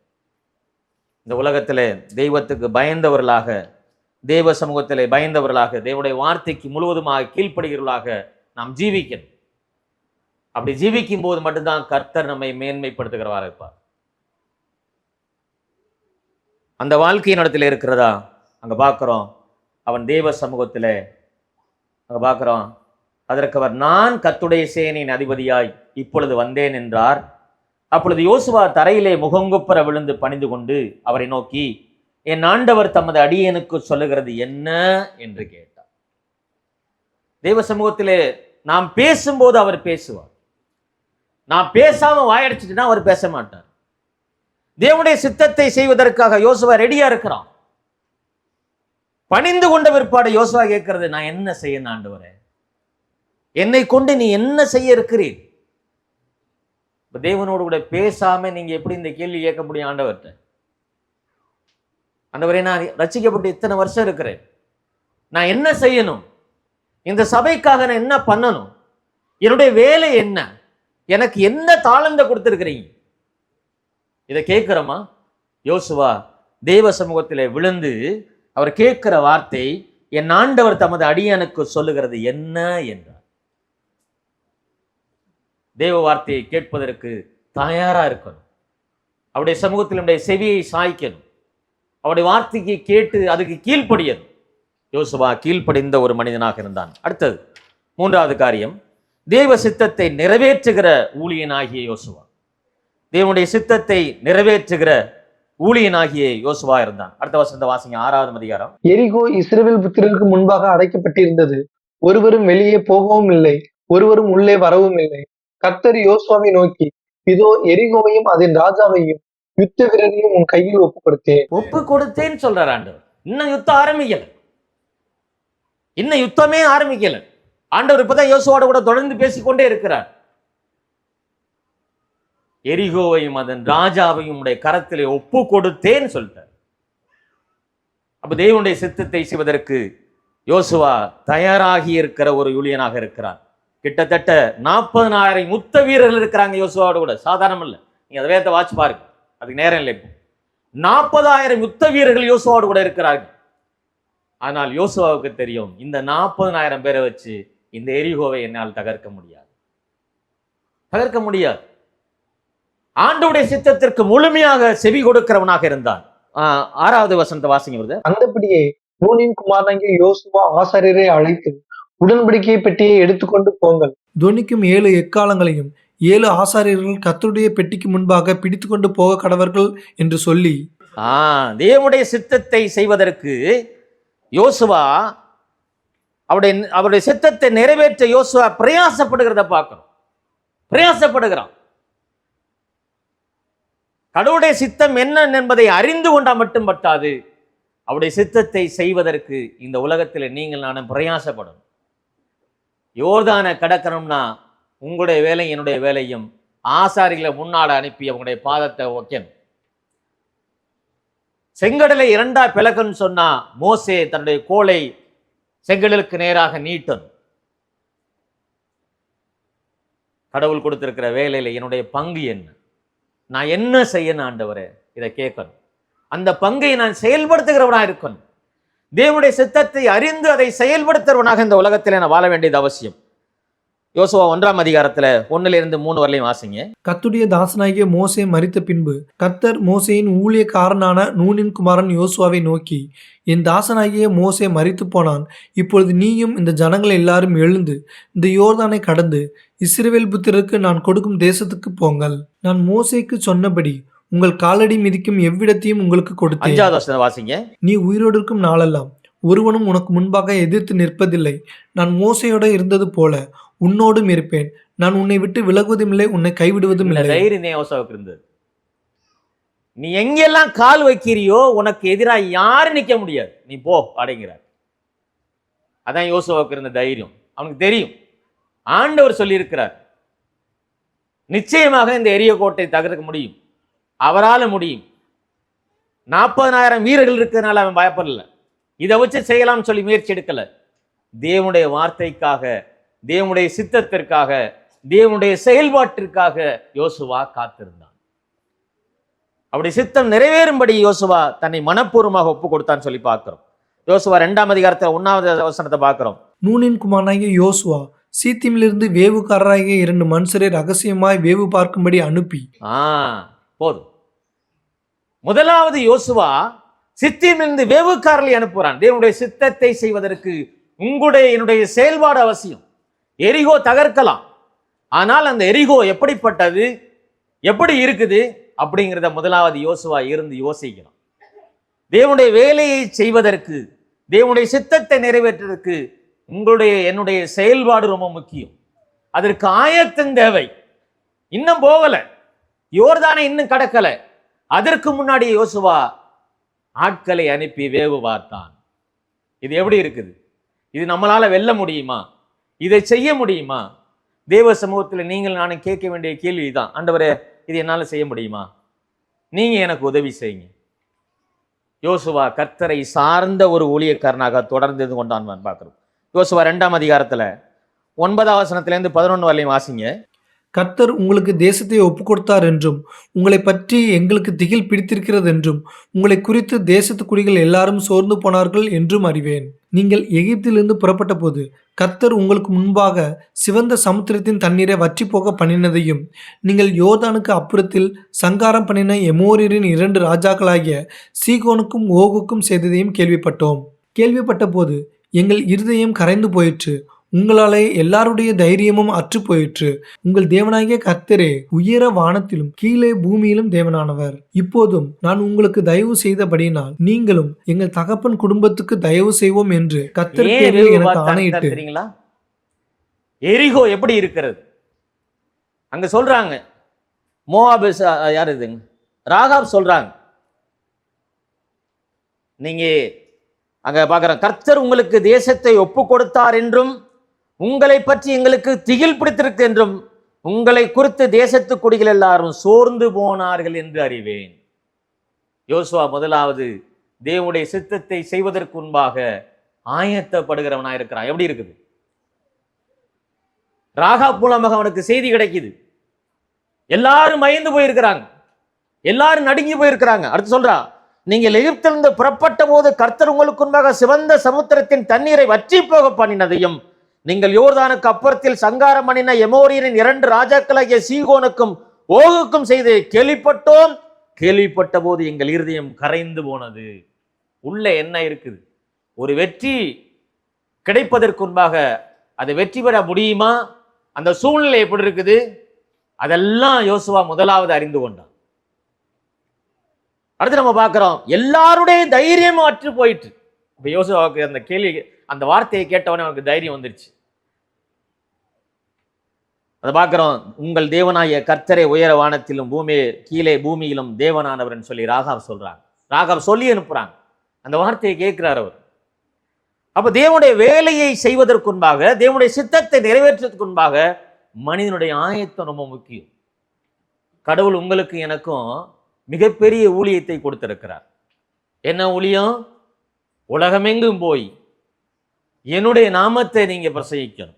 இந்த உலகத்திலே தெய்வத்துக்கு பயந்தவர்களாக, தேவ சமூகத்திலே பயந்தவர்களாக, தேவனுடைய வார்த்தைக்கு முழுவதுமாக கீழ்ப்படுகிறவர்களாக நாம் ஜீவிக்கணும். அப்படி ஜீவிக்கும் போது மட்டும்தான் கர்த்தர் நம்மை மேன்மைப்படுத்துகிறவராக இருப்பார். அந்த வாழ்க்கையின் இடத்துல இருக்கிறதா? அங்க பார்க்கிறோம், அவன் தேவ சமூகத்திலே அங்க பார்க்கிறோம், அதற்கு அவர் நான் கர்த்தருடைய சேனையின் அதிபதியாய் இப்பொழுது வந்தேன் என்றார். அப்பொழுது யோசுவா தரையிலே முகங்குப்புற விழுந்து பணிந்து கொண்டு அவரை நோக்கி, என் ஆண்டவர் தமது அடியேனுக்கு சொல்லுகிறது என்ன என்று கேட்டார். தேவ சமூகத்திலே நாம் பேசும்போது அவர் பேசுவார். நான் பேசாம வாயடிச்சுட்டுனா அவர் பேச மாட்டார். தேவனுடைய சித்தத்தை செய்வதற்காக யோசுவா ரெடியா இருக்கிறான். பணிந்து கொண்ட பிற்பாடு யோசுவா கேட்கிறது, நான் என்ன செய்ய ஆண்டவரே, என்னை கொண்டு நீ என்ன செய்ய இருக்கிறீர்? தேவனோடு கூட பேசாம நீங்க எப்படி இந்த கேள்வி கேட்க முடியும் ஆண்டவர்கிட்ட? ஆண்டவரே, நான் ரட்சிக்கப்பட்டு இத்தனை வருஷம் இருக்கிறேன், நான் என்ன செய்யணும்? இந்த சபைக்காக நான் என்ன பண்ணணும்? என்னுடைய வேலை என்ன? எனக்கு என்ன தாளந்த கொடுத்திருக்கிறீங்க? இதை கேட்கிறோமா? யோசுவா தேவ சமூகத்திலே விழுந்து அவர் கேட்கிற வார்த்தை, என் ஆண்டவர் தமது அடியானுக்கு சொல்லுகிறது என்ன என்றார். தேவ வார்த்தையை கேட்பதற்கு தயாரா இருக்கணும். அவருடைய சமூகத்தில் நம்முடைய செவியை சாய்க்கணும். அவருடைய வார்த்தைக்கு கேட்டு அதுக்கு கீழ்ப்படியணும். யோசுவா கீழ்ப்படிந்த ஒரு மனிதனாக இருந்தான். அடுத்தது 3வது காரியம், தேவ சித்தத்தை நிறைவேற்றுகிற ஊழியனாகிய யோசுவா. தேவனுடைய சித்தத்தை நிறைவேற்றுகிற ஊழியனாகிய யோசுவா இருந்தான். அடுத்த வசனத்தை வாசிங்க. 6வது அதிகாரம். எரிகோ இஸ்ரவேல் புத்திரருக்கு முன்பாக அடைக்கப்பட்டிருந்தது, ஒருவரும் வெளியே போகவும் இல்லை, ஒருவரும் உள்ளே வரவும் இல்லை. கர்த்தர் யோசுவாவை நோக்கி, இதோ எரிகோவையும் அதன் ராஜாவையும் யுத்த வீரரையும் உன் கையில் ஒப்பு கொடுத்தேன்னு சொல்றார் ஆண்டவர். இன்னும் யுத்தம் ஆரம்பிக்கல, இன்னும் யுத்தமே ஆரம்பிக்கல. ஆண்டவர் இப்பதான் யோசுவாவோட கூட தொடர்ந்து பேசிக்கொண்டே இருக்கிறார். எரிகோவையும் அதன் ராஜாவையும் உடைய கரத்திலே ஒப்பு கொடுத்தேன்னு சொல்லிட்டார். அப்ப தேவனுடைய சித்தத்தை செய்வதற்கு யோசுவா தயாராகி இருக்கிற ஒரு ஊழியனாக இருக்கிறார். கிட்டத்தட்ட 40,000 யுத்த வீரர்கள் இருக்கிறாங்க யோசுவாவோட கூட. சாதாரணம் இல்லை. நீங்க அதை வேதத்தை வாட்சி பாருங்க, அதுக்கு நேரம் இல்லை. இப்போ 40,000 யுத்த வீரர்கள் யோசுவாவோடு கூட இருக்கிறார்கள். ஆனால் யோசுவாவுக்கு தெரியும், இந்த 40,000 பேரை வச்சு இந்த எரிகோவை என்னால் தகர்க்க முடியாது. ஆண்டவருடைய சித்தத்திற்கு முழுமையாக செவி கொடுக்கிறவனாக இருந்தான். 6வது வசனத்தை வாசிங்க. அந்தபடியே நூனின் குமாரனாகிய யோசுவா ஆசாரியரை அழைத்து உடன்படிக்கை பெட்டியை எடுத்துக்கொண்டு போங்கள். துவனிக்கும் 7 எக்காலங்களையும் 7 ஆசாரியர்கள் கர்த்தருடைய பெட்டிக்கு முன்பாக பிடித்து கொண்டு போக கடவர்கள் என்று சொல்லி, தேவனுடைய சித்தத்தை செய்வதற்கு யோசுவா அவருடைய சித்தத்தை நிறைவேற்ற யோசுவா பிரயாசப்படுகிறத பார்க்கிறோம். பிரயாசப்படுகிறான். கடவுளுடைய சித்தம் என்ன என்பதை அறிந்து கொண்டா மட்டும் பட்டாது, அவருடைய சித்தத்தை செய்வதற்கு இந்த உலகத்தில் நீங்கள் நானும் பிரயாசப்படணும். யோர்தானை கடக்கணும்னா உங்களுடைய வேலை என்னுடைய வேலையும் ஆசாரிகளை முன்னாடி அனுப்பி அவங்களுடைய பாதத்தை வைக்கணும். செங்கடலை 2ஆ பிளக்கன்னு சொன்னா மோசே தன்னுடைய கோலை செங்கடலுக்கு நேராக நீட்டணும். கடவுள் கொடுத்திருக்கிற வேலையில என்னுடைய பங்கு என்ன, நான் என்ன செய்யணும் ஆண்டவரே, இதை கேட்கணும். அந்த பங்கை நான் செயல்படுத்துகிறவனாக இருக்கணும். தேவனுடைய சித்தத்தை அறிந்து அதை செயல்படுத்துறவனாக இந்த உலகத்தில் நான் வாழ வேண்டியது அவசியம். யோசுவா 1ஆம் அதிகாரத்துல 1-3 வரையும் வாசிங்க. கர்த்தருடைய தாசனாகிய மோசே மரித்த பின்பு கர்த்தர் மோசேயின் ஊழியக்காரனான நூனின் குமாரன் யோசுவாவை நோக்கி, என் தாசனாகிய மோசே மரித்து போனான். இப்பொழுது நீயும் இந்த ஜனங்கள் எல்லாரும் எழுந்து இந்த யோர்தானை கடந்து இஸ்ரவேல் புத்திரருக்கு நான் கொடுக்கும் தேசத்துக்கு போங்கள். நான் மோசேக்கு சொன்னபடி உங்கள் காலடி மிதிக்கும் எவ்விடத்தையும் உங்களுக்கு கொடுத்தேன். 5வது வசனம் வாசிங்க. நீ உயிரோடு இருக்கும் நாளெல்லாம் ஒருவனும் உனக்கு முன்பாக எதிர்த்து நிற்பதில்லை. நான் மோசையோட இருந்தது போல உன்னோடும் இருப்பேன். நான் உன்னை விட்டு விலகுவதும் இல்லை, உன்னை கைவிடுவதும் இல்லை. தைரியம் யோசுவாவுக்கு இருந்தது. நீ எங்கெல்லாம் கால் வைக்கிறியோ உனக்கு எதிராக யாரும் நிற்க முடியாது, நீ போ அப்படிங்கிறார். அதான் யோசுவாவுக்கு இருந்த தைரியம். அவனுக்கு தெரியும் ஆண்டவர் சொல்லியிருக்கிறார், நிச்சயமாக இந்த எரிய கோட்டை தகர்க்க முடியும், அவரால் முடியும். 40,000 வீரர்கள் இருக்கிறதுனால அவன் பயப்படல, இதை வச்சு செய்யலாம்னு சொல்லி முயற்சி எடுக்கல. தேவனுடைய வார்த்தைக்காக, தேவனுடைய சித்தத்திற்காக, தேவனுடைய செயல்பாட்டிற்காக யோசுவா காத்திருந்தான். அப்படி சித்தம் நிறைவேறும்படி யோசுவா தன்னை மனப்பூர்வமாக ஒப்பு கொடுத்தான்னு சொல்லி பார்க்கிறோம். யோசுவா 2ஆம் அதிகாரத்தில் 1வது வசனத்தை பார்க்கிறோம். நூனின் குமாரனாகிய யோசுவா சீத்திமிலிருந்து வேவுக்காரராகிய 2 மனுஷரை ரகசியமாய் வேவு பார்க்கும்படி அனுப்பி. போதும். முதலாவது யோசுவா சித்திமிலிருந்து வேவுக்காரர்களை அனுப்புறான். தேவனுடைய சித்தத்தை செய்வதற்கு உங்களுடைய என்னுடைய செயல்பாடு அவசியம். எரிகோ தகர்க்கலாம், ஆனால் அந்த எரிகோ எப்படிப்பட்டது, எப்படி இருக்குது அப்படிங்கிறத முதலாவது யோசுவா இருந்து யோசிக்கணும். தேவனுடைய வேலையை செய்வதற்கு, தேவனுடைய சித்தத்தை நிறைவேற்றுவதற்கு உங்களுடைய என்னுடைய செயல்பாடு ரொம்ப முக்கியம். அதற்கு ஆயத்தம் தேவை. இன்னும் போகல, யோர்தானை இன்னும் கடக்கல, அதற்கு முன்னாடி யோசுவா ஆட்களை அனுப்பி வேவு பார்த்தான். இது எப்படி இருக்குது? இது நம்மளால வெல்ல முடியுமா? இதை செய்ய முடியுமா? தேவ சமூகத்தில் நீங்கள் நானும் கேட்க வேண்டிய கேள்வி தான், ஆண்டவரே இது என்னால் செய்ய முடியுமா? நீங்க எனக்கு உதவி செய்யுங்க. யோசுவா கர்த்தரை சார்ந்த ஒரு ஊழியக்காரனாக தொடர்ந்து கொண்டான் பார்க்கிறோம். யோசுவா 2ஆம் அதிகாரத்தில் 9ஆம் வசனத்திலிருந்து 11 வரையும் வாசிங்க. கர்த்தர் உங்களுக்கு தேசத்தை ஒப்பு கொடுத்தார் என்றும், உங்களை பற்றி எங்களுக்கு திகில் பிடித்திருக்கிறது என்றும், உங்களை குறித்து தேசத்து குடிகள் எல்லாரும் சோர்ந்து போனார்கள் என்றும் அறிவேன். நீங்கள் எகிப்திலிருந்து புறப்பட்ட போது கர்த்தர் உங்களுக்கு முன்பாக சிவந்த சமுத்திரத்தின் தண்ணீரை வற்றி போக பண்ணினதையும், நீங்கள் யோர்தானுக்கு அப்புறத்தில் சங்காரம் பண்ணின எமோரியரின் 2 ராஜாக்களாகிய சீகோனுக்கும் ஓகுக்கும் செய்ததையும் கேள்விப்பட்டோம். கேள்விப்பட்ட போது எங்கள் இருதயம் கரைந்து போயிற்று, உங்களாலே எல்லாருடைய தைரியமும் அற்று போயிற்று. உங்கள் தேவனாகிய கர்த்தரே உயர வானத்திலும் கீழே பூமியிலும் தேவனானவர். இப்போதும் நான் உங்களுக்கு தயவு செய்தபடியினால் நீங்களும் எங்கள் தகப்பன் குடும்பத்துக்கு தயவு செய்வோம் என்று கர்த்தர் பேரில் எனக்கு ஆணையிட்டு. எரிகோ எப்படி இருக்கிறது அங்க சொல்றாங்க. மோவாப் யார் இது? ராகாப் சொல்றாங்க. நீங்க அங்க பாக்குற கர்த்தர் உங்களுக்கு தேசத்தை ஒப்பு கொடுத்தார் என்றும், உங்களை பற்றி எங்களுக்கு திகில் பிடித்திருக்கு என்றும், உங்களை குறித்து தேசத்து குடிகள் எல்லாரும் சோர்ந்து போனார்கள் என்று அறிவேன். யோசுவா முதலாவது தேவனுடைய சித்தத்தை செய்வதற்கு முன்பாக ஆயத்தப்படுகிறவனா இருக்கிறான். எப்படி இருக்குது? ராகாப் மூலமாக அவனுக்கு செய்தி கிடைக்குது. எல்லாரும் பயந்து போயிருக்கிறாங்க, எல்லாரும் நடுங்கி போயிருக்கிறாங்க. அடுத்து சொல்றா, நீங்கள் எகிப்திலிருந்து புறப்பட்ட போது கர்த்தர் உங்களுக்கு முன்பாக சிவந்த சமுத்திரத்தின் தண்ணீரை வற்றி போக பண்ணினதையும், நீங்கள் யோர்தானுக்கு அப்புறத்தில் சங்காரம் பண்ணின எமோரியரின் 2 ராஜாக்களாகிய சீகோனுக்கும் ஓகுக்கும் செய்து கேள்விப்பட்டோம். கேள்விப்பட்ட போது எங்கள் இருதயம் கரைந்து போனது. உள்ள என்ன இருக்குது? ஒரு வெற்றி கிடைப்பதற்கு முன்பாக அதை வெற்றி பெற முடியுமா? அந்த சூழ்நிலை எப்படி இருக்குது? அதெல்லாம் யோசுவா முதலாவது அறிந்து கொண்டான். அடுத்து நம்ம பார்க்கிறோம், எல்லாருடைய தைரியமும் அற்று போயிட்டு. இப்ப யோசுவாவுக்கு அந்த கேள்வி, அந்த வார்த்தையை கேட்டவனே அவனுக்கு தைரியம் வந்துருச்சு. அதை பார்க்கிறோம். உங்கள் தேவனாய கர்த்தரை உயர வானத்திலும் கீழே பூமியிலும் தேவனானவர் சொல்லி ராகாப் சொல்றாங்க. ராகாப் சொல்லி அனுப்புறாங்க. அந்த வார்த்தையை கேட்கிறார் அவர். அப்ப தேவனுடைய வேலையை செய்வதற்கு முன்பாக, தேவனுடைய சித்தத்தை நிறைவேற்றுவதற்கு முன்பாக மனிதனுடைய ஆயத்தம் ரொம்ப முக்கியம். கடவுள் உங்களுக்கு எனக்கும் மிகப்பெரிய ஊழியத்தை கொடுத்திருக்கிறார். என்ன ஊழியம்? உலகமெங்கும் போய் என்னுடைய நாமத்தை நீங்க பிரசங்கிக்கணும்,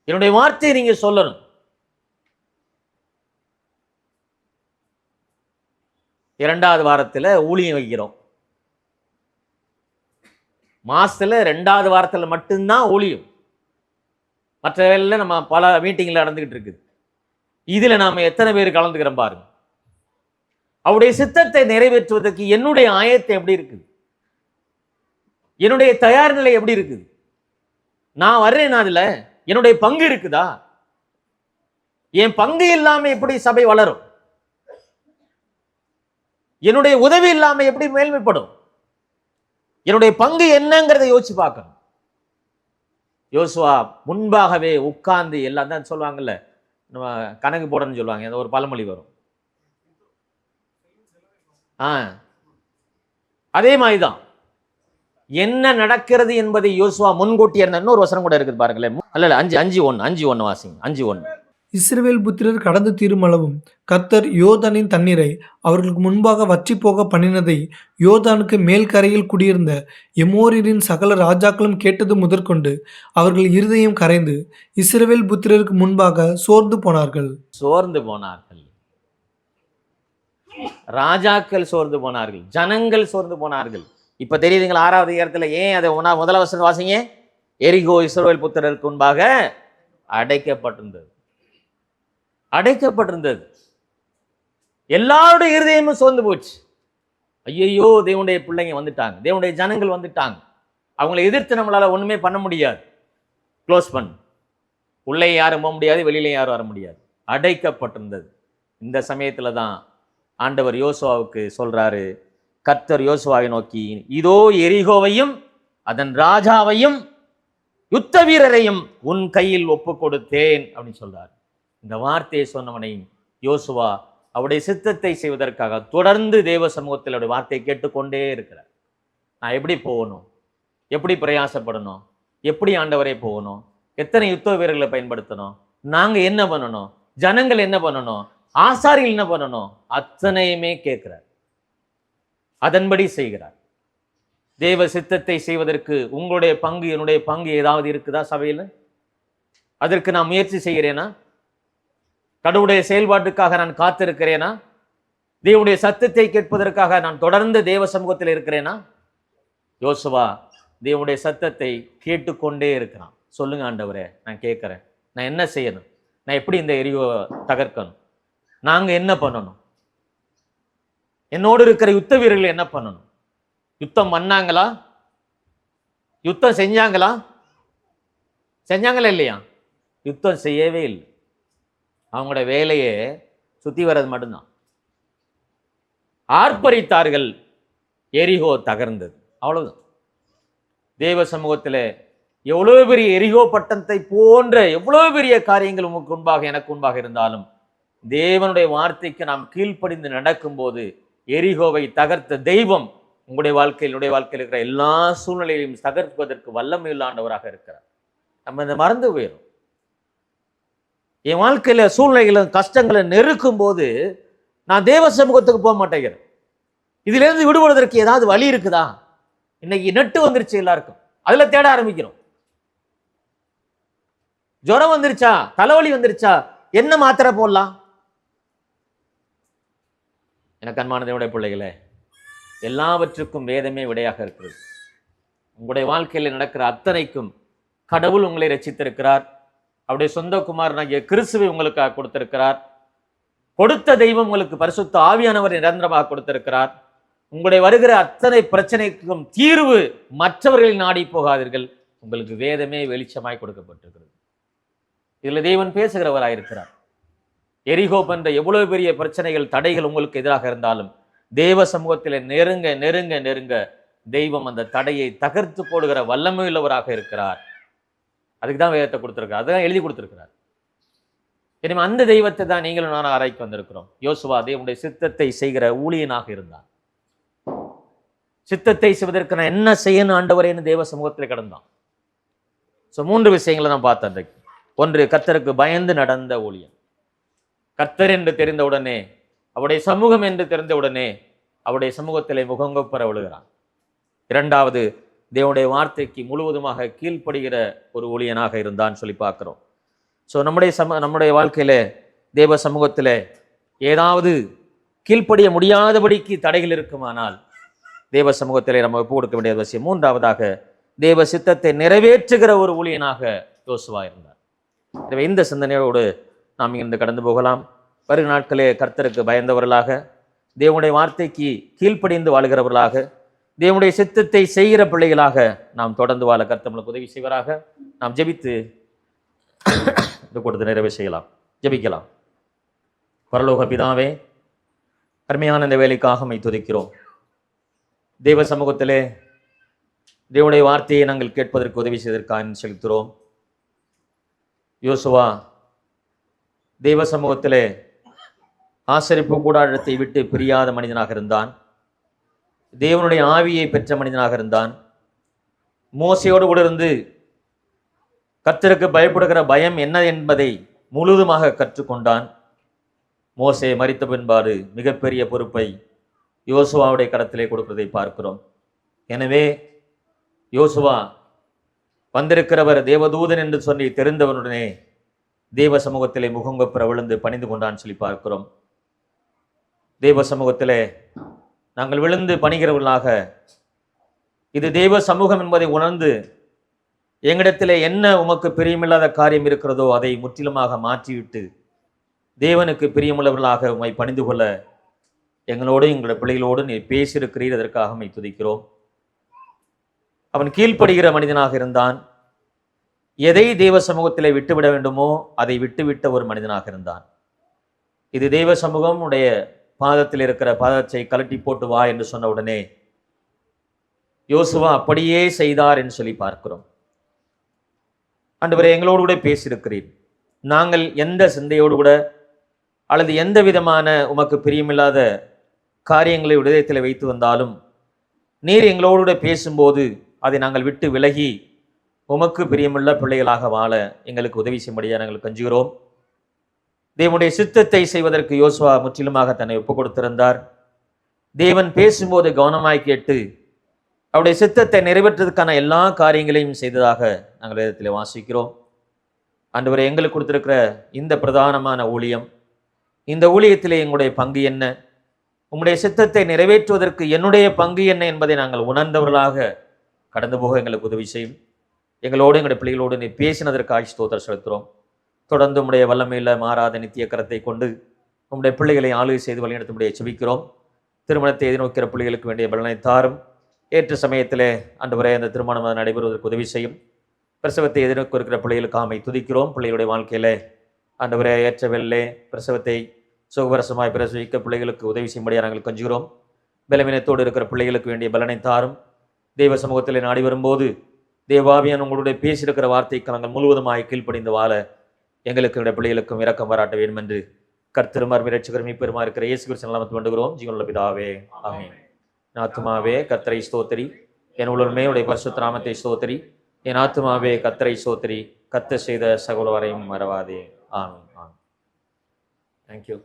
என்னுடைய வார்த்தையை நீங்க சொல்லணும். இரண்டாவது வாரத்தில் ஊழியம் வைக்கிறோம். மாசத்துல 2வது வாரத்தில் மட்டும்தான் ஊழியம். மற்ற வேலையில் நம்ம பல மீட்டிங்ல நடந்துகிட்டு இருக்குது. இதுல நாம எத்தனை பேர் கலந்துக்கிறோம் பாருங்க. அவருடைய சித்தத்தை நிறைவேற்றுவதற்கு என்னுடைய ஆயத்தம் எப்படி இருக்குது? என்னுடைய தயார் நிலை எப்படி இருக்குது? நான் வர்றேன், அதுல என்னுடைய பங்கு இருக்குதா? என் பங்கு இல்லாம எப்படி சபை வளரும்? என்னுடைய உதவி இல்லாம எப்படி மேல்மைப்படும்? என்னுடைய பங்கு என்னங்கிறத யோசிச்சு பார்க்கணும். யோசுவா முன்பாகவே உட்கார்ந்து எல்லாம் தான் சொல்லுவாங்கல்ல, நம்ம கணக்கு போடணும்னு சொல்லுவாங்க, ஒரு பழமொழி வரும். அதே மாதிரிதான் என்ன நடக்கிறது என்பதை யோசுவா முன்கூட்டி இருந்த இன்னொரு வசனம் கூட இருக்குது பாருங்களேன். அல்ல 5:1 வாசிங்க. 5:1. இஸ்ரவேல் புத்திரர் கடந்து தீருமளவும் கர்த்தர் யோர்தானின் தண்ணீரை அவர்களுக்கு முன்பாக வற்றி போக பண்ணினதை யோர்தானுக்கு மேல் கரையில் குடியிருந்த எமோரியரின் சகல ராஜாக்களும் கேட்டது முதற்கொண்டு அவர்கள் இருதயம் கரைந்து இஸ்ரவேல் புத்திரருக்கு முன்பாக சோர்ந்து போனார்கள். ராஜாக்கள் சோர்ந்து போனார்கள், ஜனங்கள் சோர்ந்து போனார்கள். இப்ப தெரியுதுங்களா 6வது அதிகாரத்துல ஏன் அதை முதல் வசனம் வாசிங்க. எரிகோ இஸ்ரவேல் புத்திரருக்கு முன்பாக அடைக்கப்பட்டிருந்தது. எல்லாருடைய இருதயமும் சோர்ந்து போச்சு. ஐயோ, தேவனுடைய பிள்ளைங்க வந்துட்டாங்க, தேவனுடைய ஜனங்கள் வந்துட்டாங்க, அவங்களை எதிர்த்து நம்மளால ஒண்ணுமே பண்ண முடியாது. க்ளோஸ் பண்ணு, உள்ளே யாரும் போக முடியாது, வெளியிலே யாரும் வர முடியாது. அடைக்கப்பட்டிருந்தது. இந்த சமயத்துல தான் ஆண்டவர் யோசுவாவுக்கு சொல்றாரு, கர்த்தர் யோசுவாவை நோக்கி, இதோ எரிகோவையும் அதன் ராஜாவையும் யுத்த வீரரையும் உன் கையில் ஒப்பு கொடுத்தேன் அப்படின்னு சொல்றார். இந்த வார்த்தையை சொன்னவனை யோசுவா அவருடைய சித்தத்தை செய்வதற்காக தொடர்ந்து தேவ சமூகத்தில் அவருடைய வார்த்தையை கேட்டுக்கொண்டே இருக்கிறார். நான் எப்படி போகணும், எப்படி பிரயாசப்படணும், எப்படி ஆண்டவரை போகணும், எத்தனை யுத்த வீரர்களை பயன்படுத்தணும், நாங்க என்ன பண்ணணும், ஜனங்கள் என்ன பண்ணணும், ஆசாரிகள் என்ன பண்ணணும், அத்தனையுமே கேட்கிறார். அதன்படி செய்கிறார். தேவ சித்தத்தை செய்வதற்கு உங்களுடைய பங்கு, என்னுடைய பங்கு ஏதாவது இருக்குதா சபையில்? அதற்கு நான் முயற்சி செய்கிறேனா? கடவுளுடைய செயல்பாட்டுக்காக நான் காத்திருக்கிறேனா? தேவனுடைய சத்தத்தை கேட்பதற்காக நான் தொடர்ந்து தேவ சமூகத்தில் இருக்கிறேனா? யோசுவா தேவனுடைய சத்தத்தை கேட்டுக்கொண்டே இருக்கிறான். சொல்லுங்க ஆண்டவரே, நான் கேட்கிறேன், நான் என்ன செய்யணும், நான் எப்படி இந்த எரிவை தகர்க்கணும், நாங்க என்ன பண்ணணும், என்னோடு இருக்கிற யுத்த வீரர்கள் என்ன பண்ணணும், யுத்தம் பண்ணாங்களா, யுத்தம் செஞ்சாங்களா இல்லையா? யுத்தம் செய்யவே இல்லை. அவங்களோட வேலையே சுத்தி வர்றது மட்டும்தான். ஆர்ப்பரித்தார்கள், எரிகோ தகர்ந்தது, அவ்வளவுதான். தேவ சமூகத்தில் எவ்வளவு பெரிய எரிகோ பட்டணத்தை போன்ற எவ்வளவு பெரிய காரியங்கள் உங்களுக்கு முன்பாக எனக்கு முன்பாக இருந்தாலும் தேவனுடைய வார்த்தைக்கு நாம் கீழ்ப்படிந்து நடக்கும் போது எரிகோவை தகர்த்த தெய்வம் உங்களுடைய வாழ்க்கையில், என்னுடைய வாழ்க்கையில் இருக்கிற எல்லா சூழ்நிலையிலும் தகர்ப்பதற்கு வல்லமை இல்லாண்டவராக இருக்கிறார். நம்ம இந்த மறந்து போயிடும். என் வாழ்க்கையில சூழ்நிலைகளும் கஷ்டங்களை நெருக்கும் போது நான் தேவ சமூகத்துக்கு போக மாட்டேங்கிறேன். இதுல இருந்து விடுபடுவதற்கு ஏதாவது வழி இருக்குதா? இன்னைக்கு நெட்டு வந்துருச்சு, எல்லாருக்கும் அதுல தேட ஆரம்பிக்கிறோம். ஜுரம் வந்துருச்சா, தலைவலி வந்துருச்சா, என்ன மாத்திரை போடலாம்? எனக்கு அன்பான தேவனுடைய பிள்ளைகளே, எல்லாவற்றுக்கும் வேதமே விடையாக இருக்கிறது. உங்களுடைய வாழ்க்கையில் நடக்கிற அத்தனைக்கும் கடவுள் உங்களை ரட்சித்திருக்கிறார். அவருடைய சொந்த குமாரனாகிய கிறிஸ்துவை உங்களுக்காக கொடுத்திருக்கிறார். கொடுத்த தெய்வம் உங்களுக்கு பரிசுத்த ஆவியானவர் நிரந்தரமாக கொடுத்திருக்கிறார். உங்களுடைய வருகிற அத்தனை பிரச்சனைக்கும் தீர்வு மற்றவர்களை நாடி போகாதீர்கள். உங்களுக்கு வேதமே வெளிச்சமாய் கொடுக்கப்பட்டிருக்கிறது. இதுல தேவன் பேசுகிறவராயிருக்கிறார். எரிகோ பண்ற எவ்வளவு பெரிய பிரச்சனைகள், தடைகள் உங்களுக்கு எதிராக இருந்தாலும் தேவ சமூகத்தில் நெருங்க நெருங்க நெருங்க தெய்வம் அந்த தடையை தகர்த்து போடுகிற வல்லமை உள்ளவராக இருக்கிறார். அதுக்கு தான் வேதத்தை கொடுத்திருக்கிறார், அதுதான் எழுதி கொடுத்திருக்கிறார். எனவே அந்த தெய்வத்தை தான் நீங்களும் நான் ஆராய்ச்சி வந்திருக்கிறோம். யோசுவா தேவனுடைய சித்தத்தை செய்கிற ஊழியனாக இருந்தான். சித்தத்தை செய்வதற்கு நான் என்ன செய்யணும் ஆண்டவரேன்னு தேவ சமூகத்தில் கிடந்தான். 3 விஷயங்களை நான் பார்த்தேன். 1, கர்த்தருக்கு பயந்து நடந்த ஊழியன். கர்த்தர் என்று தெரிந்தவுடனே, அவருடைய சமூகம் என்று தெரிந்தவுடனே அவருடைய சமூகத்திலே முகங்கொப்பர விழுகிறான். 2வது, தேவனுடைய வார்த்தைக்கு முழுவதுமாக கீழ்ப்படுகிற ஒரு ஊழியனாக இருந்தான்னு சொல்லி பார்க்கிறோம். நம்முடைய வாழ்க்கையில தேவ சமூகத்தில் ஏதாவது கீழ்ப்படிய முடியாதபடிக்கு தடைகள் இருக்குமானால் தேவ சமூகத்திலே நம்ம ஒப்பு கொடுக்க வேண்டிய அவசியம். 3வதாக, தேவ சித்தத்தை நிறைவேற்றுகிற ஒரு ஊழியனாக யோசுவா இருந்தார். எனவே இந்த சிந்தனையோடு நாம் இங்கிருந்து கடந்து போகலாம். வரும் நாட்களே கர்த்தருக்கு பயந்தவர்களாக, தேவனுடைய வார்த்தைக்கு கீழ்ப்படிந்து வாழ்கிறவர்களாக, தேவனுடைய சித்தத்தை செய்கிற பிள்ளைகளாக நாம் தொடர்ந்து வாழ கர்த்தர் நம்மளுக்கு உதவி செய்வராக. நாம் ஜெபித்து இந்த கூட்டத்தை நிறைவு செய்யலாம். ஜெபிக்கலாம். பரலோக பிதாவே, அருமையான இந்த வேலைக்காக மை துதிக்கிறோம். தேவ சமூகத்திலே தேவனுடைய வார்த்தையை நாங்கள் கேட்பதற்கு உதவி செய்வதற்காக செலுத்துகிறோம். யோசுவா தேவ சமூகத்திலே ஆசரிப்பு கூடாரத்தை விட்டு பிரியாத மனிதனாக இருந்தான். தேவனுடைய ஆவியை பெற்ற மனிதனாக இருந்தான். மோசையோடு கூட இருந்து கர்த்தருக்கு பயப்படுகிற பயம் என்ன என்பதை முழுதுமாக கற்றுக்கொண்டான். மோசே மரித்த பின்பாடு மிகப்பெரிய பொறுப்பை யோசுவாவுடைய கரத்திலே கொடுப்பதை பார்க்கிறோம். எனவே யோசுவா வந்திருக்கிறவர் தேவதூதன் என்று சொல்லி தெரிந்தவனுடனே தேவ சமூகத்திலே முகங்கொப்புற விழுந்து பணிந்து கொண்டான் சொல்லி பார்க்கிறோம். தேவ சமூகத்திலே நாங்கள் விழுந்து பணிகிறவர்களாக இது தேவ சமூகம் என்பதை உணர்ந்து எங்களிடத்திலே என்ன உமக்கு பிரியமில்லாத காரியம் இருக்கிறதோ அதை முற்றிலுமாக மாற்றிவிட்டு தேவனுக்கு பிரியமுள்ளவர்களாக உம்மை பணிந்து கொள்ள எங்களோடு எங்களுடைய பிள்ளைகளோடு நீ பேசியிருக்கிறீர். அதற்காக உம்மை துதிக்கிறோம். அவன் கீழ்ப்படுகிற மனிதனாக இருந்தான். எதை தேவ சமூகத்திலே விட்டுவிட வேண்டுமோ அதை விட்டுவிட்ட ஒரு மனிதனாக இருந்தான். இது தேவ சமூகம் உடைய பாதத்தில் இருக்கிற பாதத்தை கலட்டி போட்டு வா என்று சொன்ன உடனே யோசுவா அப்படியே செய்தார் என்று சொல்லி பார்க்கிறோம். ஆண்டவரே, எங்களோடு கூட பேசியிருக்கிறீர். நாங்கள் எந்த சிந்தையோடு கூட அல்லது எந்த விதமான உமக்கு பிரியமில்லாத காரியங்களை இதயத்தில் வைத்து வந்தாலும் நீர் எங்களோடு கூட பேசும்போது அதை நாங்கள் விட்டு விலகி உமக்கு பிரியமுள்ள பிள்ளைகளாக வாழ எங்களுக்கு உதவி செய்யும்படியாக நாங்கள் கஞ்சுகிறோம். தேவனுடைய சித்தத்தை செய்வதற்கு யோசுவா முற்றிலுமாக தன்னை ஒப்புக் கொடுத்திருந்தார். தேவன் பேசும்போது கவனமாய் கேட்டு அவருடைய சித்தத்தை நிறைவேற்றுவதற்கான எல்லா காரியங்களையும் செய்ததாக நாங்கள் வேதத்தில் வாசிக்கிறோம். ஆண்டவரே, எங்களுக்கு கொடுத்திருக்கிற இந்த பிரதானமான ஊழியம், இந்த ஊழியத்திலே எங்களுடைய பங்கு என்ன, உங்களுடைய சித்தத்தை நிறைவேற்றுவதற்கு என்னுடைய பங்கு என்ன என்பதை நாங்கள் உணர்ந்தவர்களாக கடந்து போக எங்களுக்கு உதவி செய்யும். எங்களோடு எங்களுடைய பிள்ளைகளோடு நீ பேசினதற்காக ஸ்தோத்திரம் செலுத்துகிறோம். தொடர்ந்து உம்முடைய வல்லமையில் மாறாத நித்திய கரத்தை கொண்டு உம்முடைய பிள்ளைகளை ஆளுகை செய்து வழிநடத்தும்படியை செபிக்கிறோம். திருமணத்தை எதிர்நோக்கிற பிள்ளைகளுக்கு வேண்டிய பலனை தாரும். ஏற்ற சமயத்திலே ஆண்டவரே அந்த திருமணம் நடைபெறுவதற்கு உதவி செய்யும். பிரசவத்தை எதிர்நோக்கி இருக்கிற பிள்ளைகளுக்கு ஆமை துதிக்கிறோம். பிள்ளைகளுடைய வாழ்க்கையிலே ஆண்டவரே ஏற்ற வெள்ளே பிரசவத்தை சுகவரசமாய் பிரசவிக்க பிள்ளைகளுக்கு உதவி செய்யும்படியாக நாங்கள் கஞ்சுகிறோம். பலவீனத்தோடு இருக்கிற பிள்ளைகளுக்கு வேண்டிய பலனை தாரும். தெய்வ சமூகத்திலே நாடி வரும்போது தேவாவியான் உங்களுடைய பேசியிருக்கிற வார்த்தைக்கு நாங்கள் முழுவதுமாய் கீழ்ப்படிந்து வாழ எங்களுக்கு என்னுடைய பிள்ளைகளுக்கும் இரக்கம் பாராட்ட வேண்டும் என்று கர்த்தருமார் இரட்சகர் மீட்பெருமா இருக்கிற இயேசு கிறிஸ்து நாமத்தில் வேண்டுகிறோம். ஜீவனுள்ள பிதாவே, ஆமென். என் ஆத்துமாவே கர்த்தரை ஸ்தோத்திரி, என் உலகமே உடைய பரிசுத்த நாமத்தை ஸ்தோத்திரி. என் ஆத்துமாவே கர்த்தரை ஸ்தோத்திரி, கர்த்தர் செய்த சகல வரையும் மறவாதே. ஆமென். ஆமென். தேங்க்யூ.